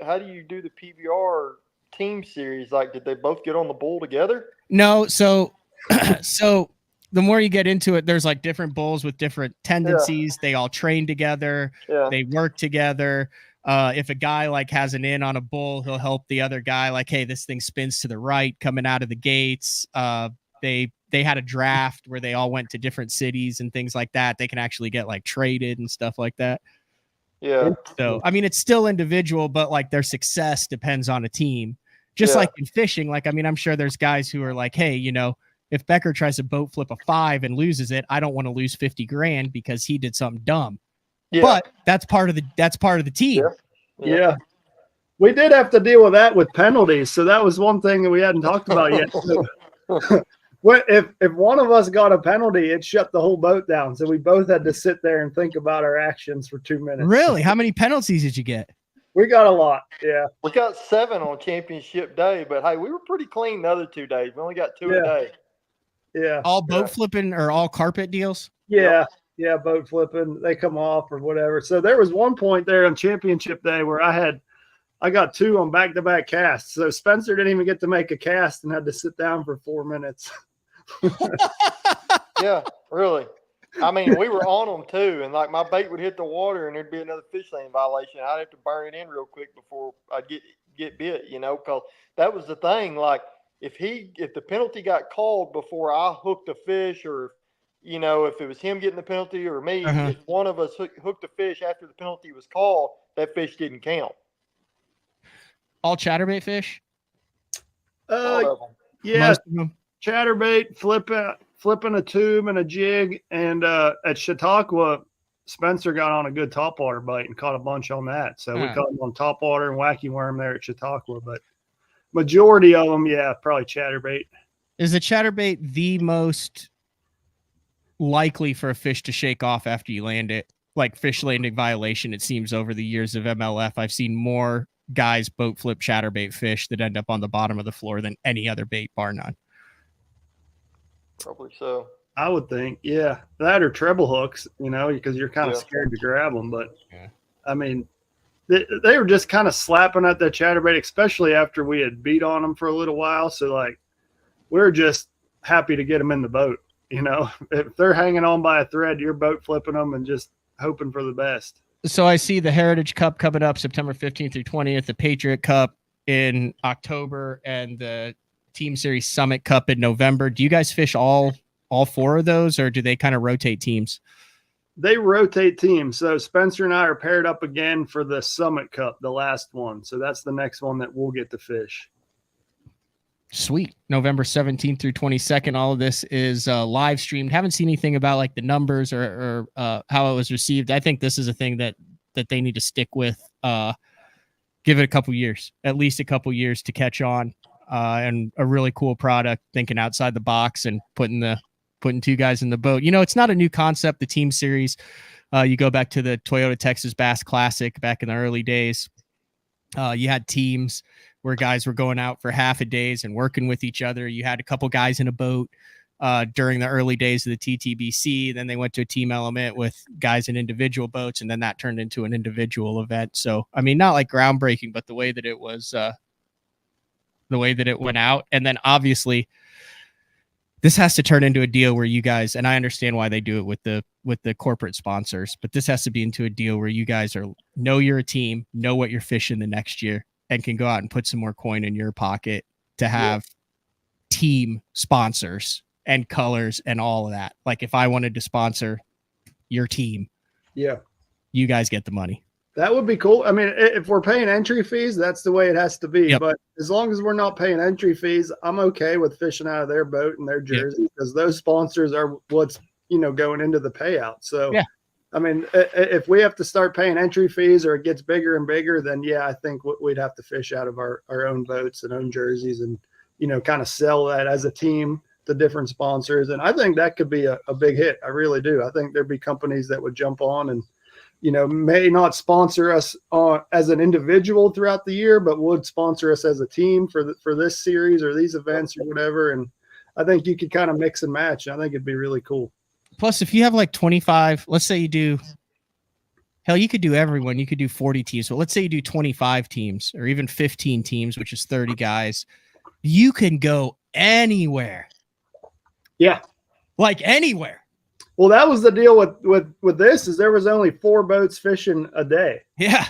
do the PBR team series? Like, did they both get on the bull together? No. So the more you get into it, there's like different bulls with different tendencies. They all train together. They work together. If a guy like has an in on a bull, he'll help the other guy. Like, hey, this thing spins to the right coming out of the gates. They had a draft where they all went to different cities and things like that. They can actually get like traded and stuff like that. Yeah. So, I mean, it's still individual, but like their success depends on a team. Just like in fishing, like, I mean, I'm sure there's guys who are like, hey, if Becker tries to boat flip a 5 and loses it, I don't want to lose $50,000 because he did something dumb. Yeah. But that's part of the team. Yeah. We did have to deal with that with penalties. So that was one thing that we hadn't talked about yet. If one of us got a penalty, it shut the whole boat down. So we both had to sit there and think about our actions for 2 minutes. Really? How many penalties did you get? We got a lot. Yeah. We got 7 on championship day, but hey, we were pretty clean the other 2 days. We only got 2 a day. Yeah. All boat flipping or all carpet deals? Yeah. Yeah. Boat flipping. They come off or whatever. So there was one point there on championship day where I got 2 on back-to-back casts. So Spencer didn't even get to make a cast and had to sit down for 4 minutes. Yeah, really. I mean, we were on them too, and like my bait would hit the water, and there'd be another fish lane violation. I'd have to burn it in real quick before I'd get bit, because that was the thing. Like if the penalty got called before I hooked a fish, or if it was him getting the penalty or me, Uh-huh. if one of us hooked a fish after the penalty was called, that fish didn't count. All chatterbait fish? A lot of them. Yeah, Most of them? chatterbait, flipping a tube and a jig, and at Chautauqua, Spencer got on a good topwater bite and caught a bunch on that. So we caught him on topwater and wacky worm there at Chautauqua, but majority of them, yeah, probably chatterbait. Is the chatterbait the most likely for a fish to shake off after you land it? Like fish landing violation, it seems over the years of MLF, I've seen more guys boat flip chatterbait fish that end up on the bottom of the floor than any other bait, bar none. Probably so. I would think, yeah, that or treble hooks, because you're kind of scared to grab them. But I mean, they were just kind of slapping at that chatterbait, especially after we had beat on them for a little while. So like, we're just happy to get them in the boat. If they're hanging on by a thread, you're boat flipping them and just hoping for the best. So I see the Heritage Cup coming up September 15th through 20th, the Patriot Cup in October, and the Team Series Summit Cup in November. Do you guys fish all four of those, or do they kind of rotate teams? They rotate teams. So Spencer and I are paired up again for the Summit Cup, the last one. So that's the next one that we'll get to fish. Sweet. November 17th through 22nd. All of this is live streamed. Haven't seen anything about like the numbers or how it was received. I think this is a thing that they need to stick with. Give it a couple years, at least a couple years to catch on. And a really cool product, thinking outside the box and putting two guys in the boat. It's not a new concept, the team series. You go back to the Toyota Texas Bass Classic back in the early days. You had teams where guys were going out for half a days and working with each other. You had a couple guys in a boat during the early days of the TTBC. Then they went to a team element with guys in individual boats, and then that turned into an individual event. So, I mean, not like groundbreaking, but the way that it was, the way that it went out. And then obviously this has to turn into a deal where you guys, and I understand why they do it with the corporate sponsors, but this has to be into a deal where you guys know you're a team, know what you're fishing the next year, and can go out and put some more coin in your pocket to have team sponsors and colors and all of that. Like if I wanted to sponsor your team, you guys get the money. That would be cool. I mean, if we're paying entry fees, that's the way it has to be. Yep. But as long as we're not paying entry fees, I'm okay with fishing out of their boat and their jersey because those sponsors are what's, going into the payout. So, I mean, if we have to start paying entry fees or it gets bigger and bigger, then I think we'd have to fish out of our own boats and own jerseys and, kind of sell that as a team to different sponsors. And I think that could be a big hit. I really do. I think there'd be companies that would jump on and, may not sponsor us as an individual throughout the year, but would sponsor us as a team for this series or these events or whatever. And I think you could kind of mix and match. I think it'd be really cool. Plus, if you have like 25, let's say you do, hell, you could do everyone. You could do 40 teams. But let's say you do 25 teams or even 15 teams, which is 30 guys. You can go anywhere. Yeah. Like anywhere. Well, that was the deal with this is there was only 4 boats fishing a day. Yeah.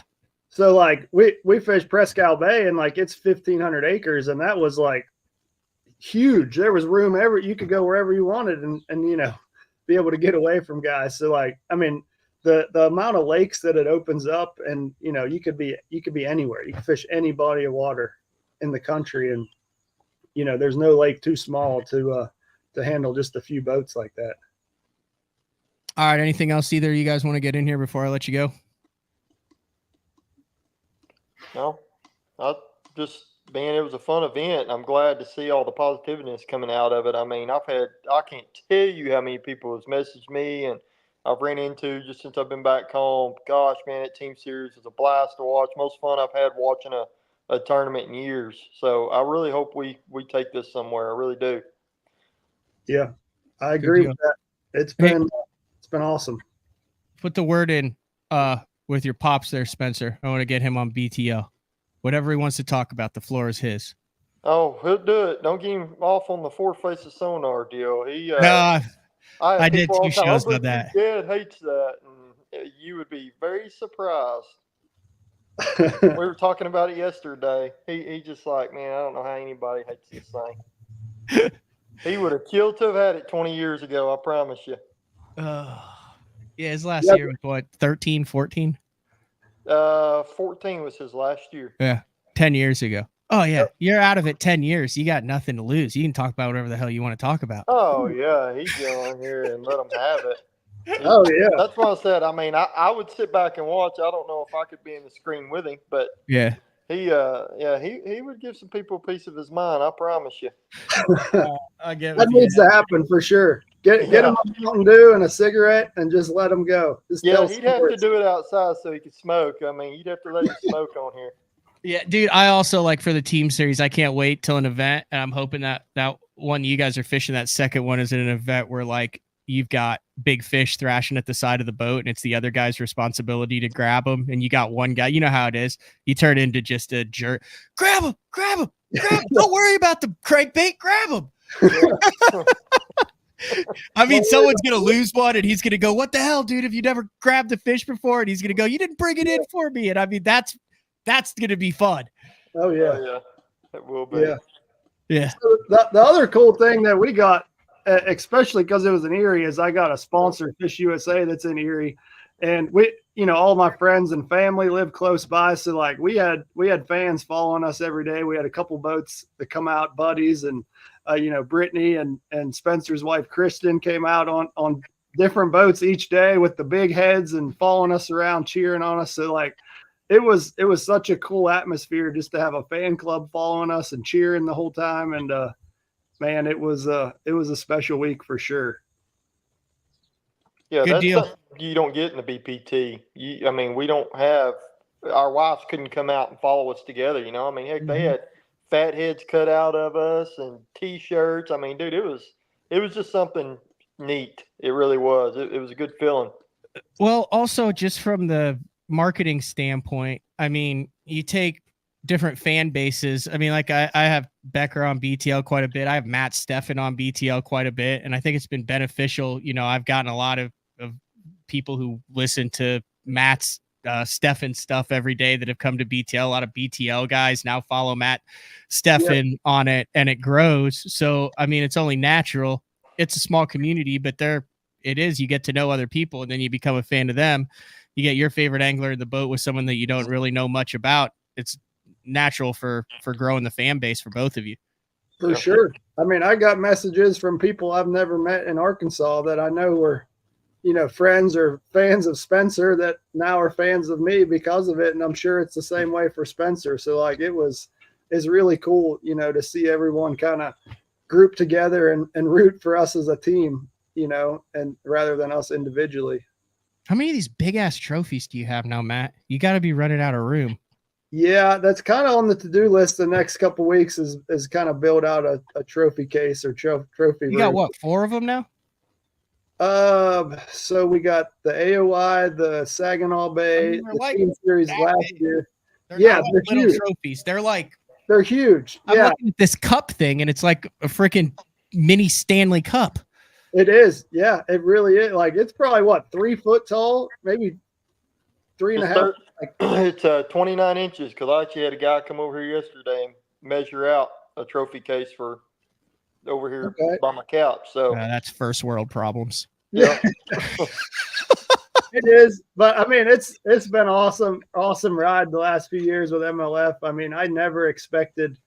So like we fished Prescal Bay and like it's 1,500 acres and that was like huge. There was room you could go wherever you wanted and be able to get away from guys. So like, I mean, the amount of lakes that it opens up and you could be anywhere. You can fish any body of water in the country and there's no lake too small to handle just a few boats like that. All right. Anything else either you guys want to get in here before I let you go? No, it was a fun event. I'm glad to see all the positiveness coming out of it. I mean, I can't tell you how many people has messaged me and I've ran into just since I've been back home. Gosh, man, that team series is a blast to watch. Most fun I've had watching a tournament in years. So I really hope we take this somewhere. I really do. Yeah, I agree with that. It's been awesome. Put the word in with your pops there, Spencer. I want to get him on BTL. Whatever he wants to talk about, the floor is his. Oh, he'll do it. Don't get him off on the 4 faces sonar deal. I did 2 shows about that. Dad hates that, and you would be very surprised. We were talking about it yesterday. He just like, man, I don't know how anybody hates this thing. He would have killed to have had it 20 years ago, I promise you. Yeah, his last year was what, 13, 14? 14 was his last year. Yeah, 10 years ago. Oh, yeah. You're out of it 10 years. You got nothing to lose. You can talk about whatever the hell you want to talk about. Oh, yeah. He'd go in here and let him have it. Oh, yeah. That's what I said. I mean, I would sit back and watch. I don't know if I could be in the screen with him, but yeah, he would give some people a piece of his mind. I promise you. I get That needs to happen for sure. Get him a Mountain Dew and a cigarette and just let him go. Just he'd have to do it outside so he could smoke. I mean, you'd have to let him smoke on here. Yeah, dude, I also like for the team series, I can't wait till an event. And I'm hoping that one you guys are fishing, that second one is in an event where like you've got big fish thrashing at the side of the boat and it's the other guy's responsibility to grab them. And you got one guy, you know how it is. You turn into just a jerk. Grab him. Don't worry about the crankbait. Grab him. I mean, someone's going to lose one and he's going to go, what the hell, dude? Have you never grabbed the fish before? And he's going to go, you didn't bring it in for me. And I mean, that's going to be fun. Oh, yeah. Oh, yeah. It will be. Yeah. So the other cool thing that we got, especially because it was in Erie, is I got a sponsor, Fish USA, that's in Erie. And we, all my friends and family live close by. So like we had fans following us every day. We had a couple boats that come out, buddies, and Brittany and Spencer's wife, Kristen, came out on different boats each day with the big heads and following us around, cheering on us. So like, it was such a cool atmosphere just to have a fan club following us and cheering the whole time. And, man, it was a special week for sure. Yeah, good that's deal. something you don't get in the BPT. I mean, we don't have our wives couldn't come out and follow us together. I mean, heck, they had fat heads cut out of us and T-shirts. I mean, dude, it was just something neat. It really was. It was a good feeling. Well, also just from the marketing standpoint, I mean, you take different fan bases. I mean, like I have Becker on BTL quite a bit. I have Matt Steffen on BTL quite a bit. And I think it's been beneficial. I've gotten a lot of people who listen to Matt's Steffen stuff every day that have come to BTL. A lot of BTL guys now follow Matt Steffen on it, and it grows. So, I mean, it's only natural. It's a small community, but you get to know other people and then you become a fan of them. You get your favorite angler in the boat with someone that you don't really know much about. It's natural for growing the fan base for both of you. For sure. I mean, I got messages from people I've never met in Arkansas that I know were, friends or fans of Spencer that now are fans of me because of it. And I'm sure it's the same way for Spencer. So like it's really cool, to see everyone kind of group together and root for us as a team, and rather than us individually. How many of these big ass trophies do you have now, Matt? You got to be running out of room. Yeah, that's kind of on the to-do list the next couple of weeks is kind of build out a trophy case or trophy. You got what, 4 of them now? So we got the AOI, the Saginaw Bay, the team series last year. They're huge trophies. They're huge. I'm looking at this cup thing, and it's like a freaking mini Stanley Cup. It is. Yeah, it really is. Like it's probably 3 foot tall, maybe 3.5. It's 29 inches because I actually had a guy come over here yesterday and measure out a trophy case for over here by my couch. So that's first world problems. Yeah, it is. But I mean, it's been awesome ride the last few years with MLF. I mean, I never expected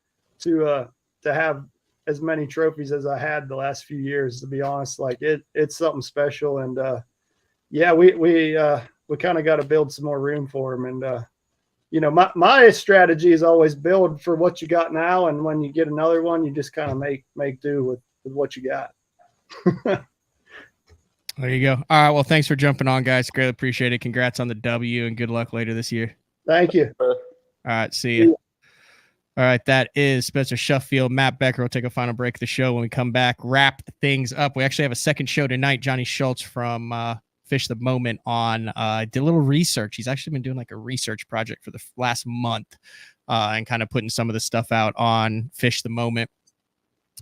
to have as many trophies as I had the last few years, to be honest. Like it's something special. And we kind of got to build some more room for them. And, my strategy is always build for what you got now. And when you get another one, you just kind of make do with what you got. There you go. All right. Well, thanks for jumping on, guys. Greatly appreciate it. Congrats on the W and good luck later this year. Thank you. All right. See you. All right, that is Spencer Shuffield. Matt Becker will take a final break of the show. When we come back, wrap things up. We actually have a second show tonight. Johnny Schultz from Fish the Moment on did a little research. He's actually been doing like a research project for the last month and kind of putting some of the stuff out on Fish the Moment.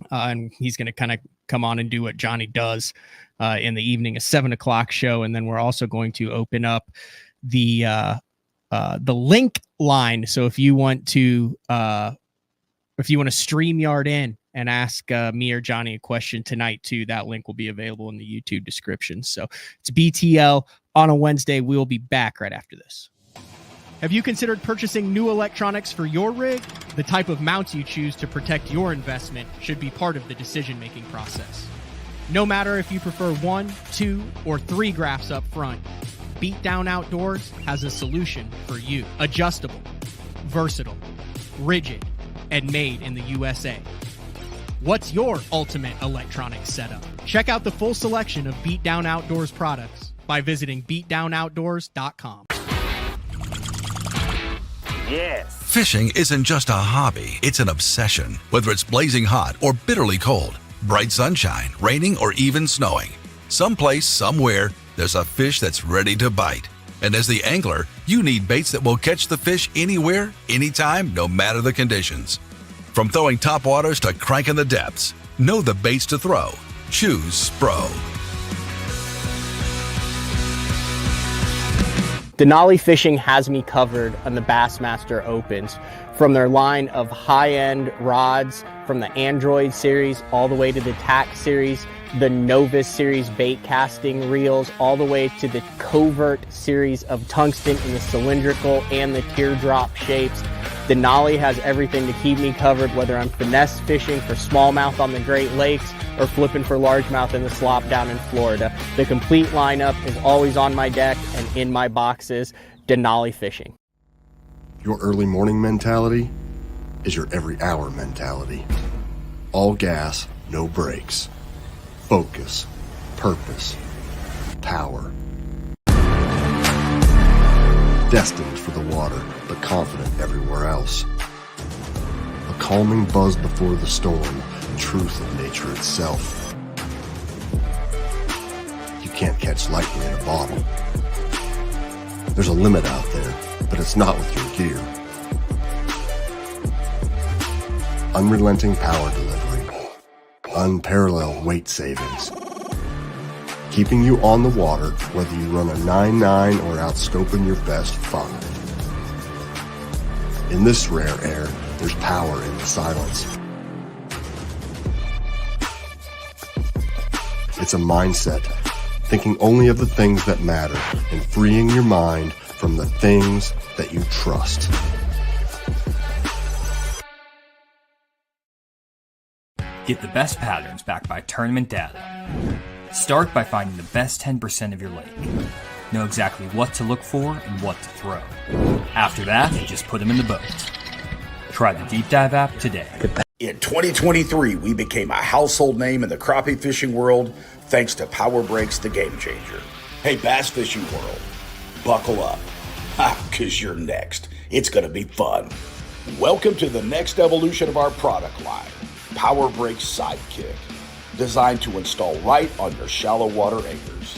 And he's going to kind of come on and do what Johnny does in the evening, a 7:00 show. And then we're also going to open up the link line. So if you want to StreamYard in and ask me or Johnny a question tonight too. That link will be available in the YouTube description. So it's BTL on a Wednesday. We will be back right after this. Have you considered purchasing new electronics for your rig? The type of mounts you choose to protect your investment should be part of the decision-making process. No matter if you prefer 1, 2, or 3 graphs up front, Beatdown Outdoors has a solution for you. Adjustable, versatile, rigid, and made in the USA. What's your ultimate electronics setup? Check out the full selection of Beatdown Outdoors products by visiting beatdownoutdoors.com. Yes. Fishing isn't just a hobby, it's an obsession. Whether it's blazing hot or bitterly cold, bright sunshine, raining, or even snowing, someplace, somewhere, there's a fish that's ready to bite. And as the angler, you need baits that will catch the fish anywhere, anytime, no matter the conditions. From throwing topwaters to cranking the depths, know the baits to throw. Choose Spro. Denali Fishing has me covered on the Bassmaster Opens. From their line of high-end rods, from the Android series all the way to the TAC series, the Novus series bait casting reels, all the way to the Covert series of tungsten in the cylindrical and the teardrop shapes. Denali has everything to keep me covered, whether I'm finesse fishing for smallmouth on the Great Lakes or flipping for largemouth in the slop down in Florida. The complete lineup is always on my deck and in my boxes. Denali Fishing. Your early morning mentality is your every hour mentality. All gas, no brakes. Focus, purpose, power. Destined for the water, but confident everywhere else. A calming buzz before the storm, truth of nature itself. You can't catch lightning in a bottle. There's a limit out there, but it's not with your gear. Unrelenting power delivery. Unparalleled weight savings. Keeping you on the water, whether you run a 9.9 or outscoping your best 5. In this rare air, there's power in the silence. It's a mindset, thinking only of the things that matter and freeing your mind from the things that you trust. Get the best patterns backed by tournament data. Start by finding the best 10% of your lake. Know exactly what to look for and what to throw. After that, just put them in the boat. Try the Deep Dive app today. In 2023, we became a household name in the crappie fishing world thanks to Power Breaks, the game changer. Hey, bass fishing world, buckle up, because you're next. It's going to be fun. Welcome to the next evolution of our product line, Power Breaks Sidekick, designed to install right on your shallow water acres.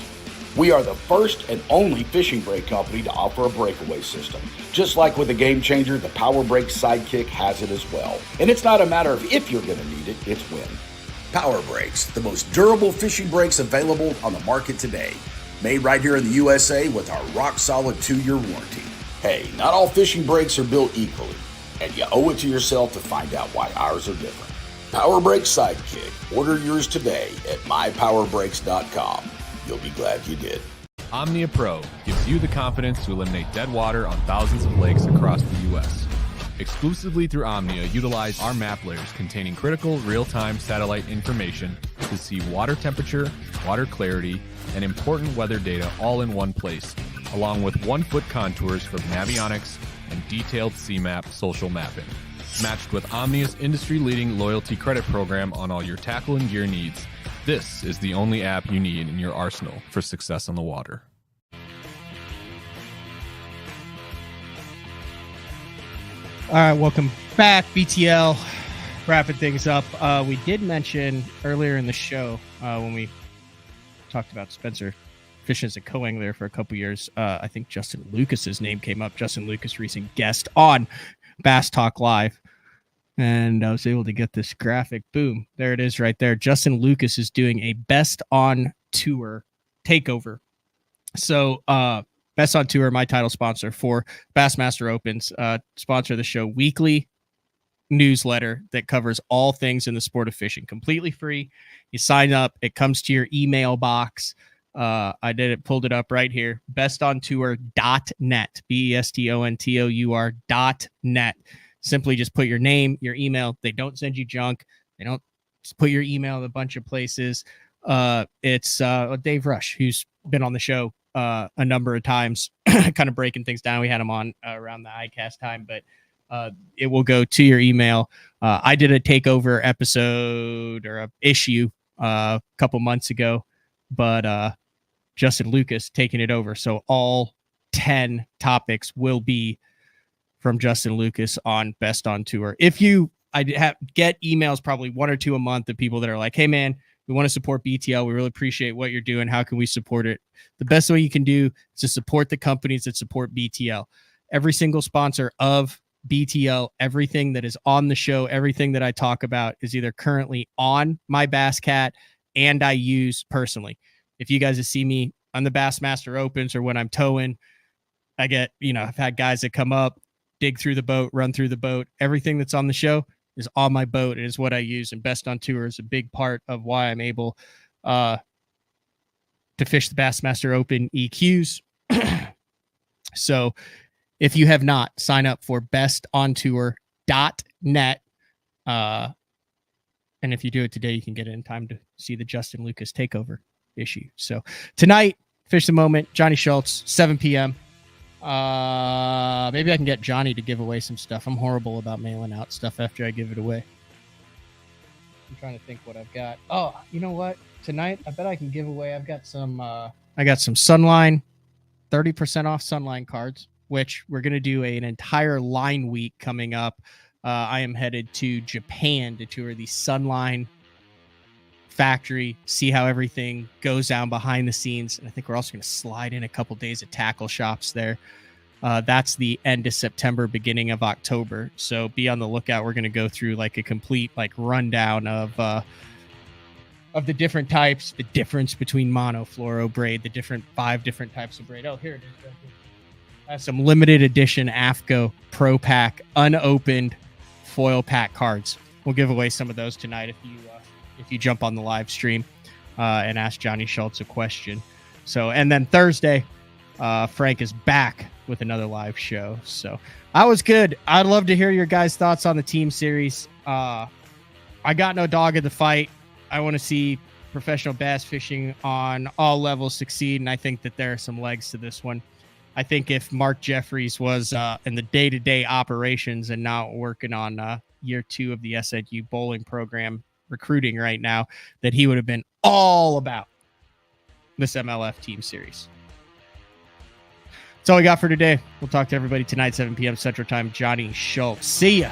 We are the first and only fishing brake company to offer a breakaway system. Just like with the Game Changer, the Power Brake Sidekick has it as well. And it's not a matter of if you're going to need it, it's when. Power Brakes, the most durable fishing brakes available on the market today. Made right here in the USA with our rock-solid 2-year warranty. Hey, not all fishing brakes are built equally, and you owe it to yourself to find out why ours are different. Power Brake Sidekick. Order yours today at mypowerbrakes.com. You'll be glad you did. Omnia Pro gives you the confidence to eliminate dead water on thousands of lakes across the U.S. Exclusively through Omnia, utilize our map layers containing critical real-time satellite information to see water temperature, water clarity, and important weather data all in one place, along with 1-foot contours for navionics and detailed CMAP social mapping. Matched with Omnia's industry-leading loyalty credit program on all your tackle and gear needs, this is the only app you need in your arsenal for success on the water. All right, welcome back, BTL. Wrapping things up. We did mention earlier in the show when we talked about Spencer fishing as a co-angler for a couple years. I think Justin Lucas's name came up. Justin Lucas, recent guest on Bass Talk Live. And I was able to get this graphic. Boom. There it is right there. Justin Lucas is doing a Best on Tour takeover. So Best on Tour, my title sponsor for Bassmaster Opens, sponsor the show weekly. newsletter that covers all things in the sport of fishing, completely free. You sign up, it comes to your email box. I pulled it up right here. bestontour.net, bestontour.net. Simply just put your name, your email. They don't send you junk. They don't just put your email in a bunch of places. It's Dave Rush, who's been on the show a number of times, kind of breaking things down. We had him on around the ICAST time, but it will go to your email. I did a takeover episode or a issue a couple months ago, but Justin Lucas taking it over. So all 10 topics will be from Justin Lucas on Best on Tour. Get emails probably 1 or 2 a month of people that are like, hey man, we want to support BTL. We really appreciate what you're doing. How can we support it? The best way you can do is to support the companies that support BTL. Every single sponsor of BTL, everything that is on the show, everything that I talk about is either currently on my Bass Cat and I use personally. If you guys see me on the Bassmaster Opens or when I'm towing, I get, I've had guys that come up, dig through the boat, run through the boat. Everything that's on the show is on my boat. It is what I use. And Best on Tour is a big part of why I'm able to fish the Bassmaster Open EQs. So if you have not, sign up for bestontour.net. And if you do it today, you can get it in time to see the Justin Lucas takeover issue. So tonight, Fish the Moment, Johnny Schultz, 7 p.m. Maybe I can get Johnny to give away some stuff. I'm horrible about mailing out stuff after I give it away. I'm trying to think what I've got. Oh, you know what? Tonight, I bet I can give away. I've got some Sunline, 30% off Sunline cards, which we're going to do an entire line week coming up. I am headed to Japan to tour the Sunline factory, see how everything goes down behind the scenes. And I think we're also going to slide in a couple days of tackle shops there. That's the end of September, beginning of October. So be on the lookout. We're going to go through like a complete rundown of the different types, the difference between mono, fluoro, braid, the 5 different types of braid. Oh, here it is. Right here. That's some limited edition AFCO Pro Pack unopened foil pack cards. We'll give away some of those tonight if you jump on the live stream and ask Johnny Schultz a question. So, and then Thursday, Frank is back with another live show. So I was good. I'd love to hear your guys' thoughts on the team series. I got no dog in the fight. I want to see professional bass fishing on all levels succeed, and I think that there are some legs to this one. I think if Mark Jeffries was in the day-to-day operations and not working on year 2 of the SNU bowling program recruiting right now, that he would have been all about this MLF team series. That's all we got for today. We'll talk to everybody tonight, 7 p.m. Central Time. Johnny Schultz. See ya.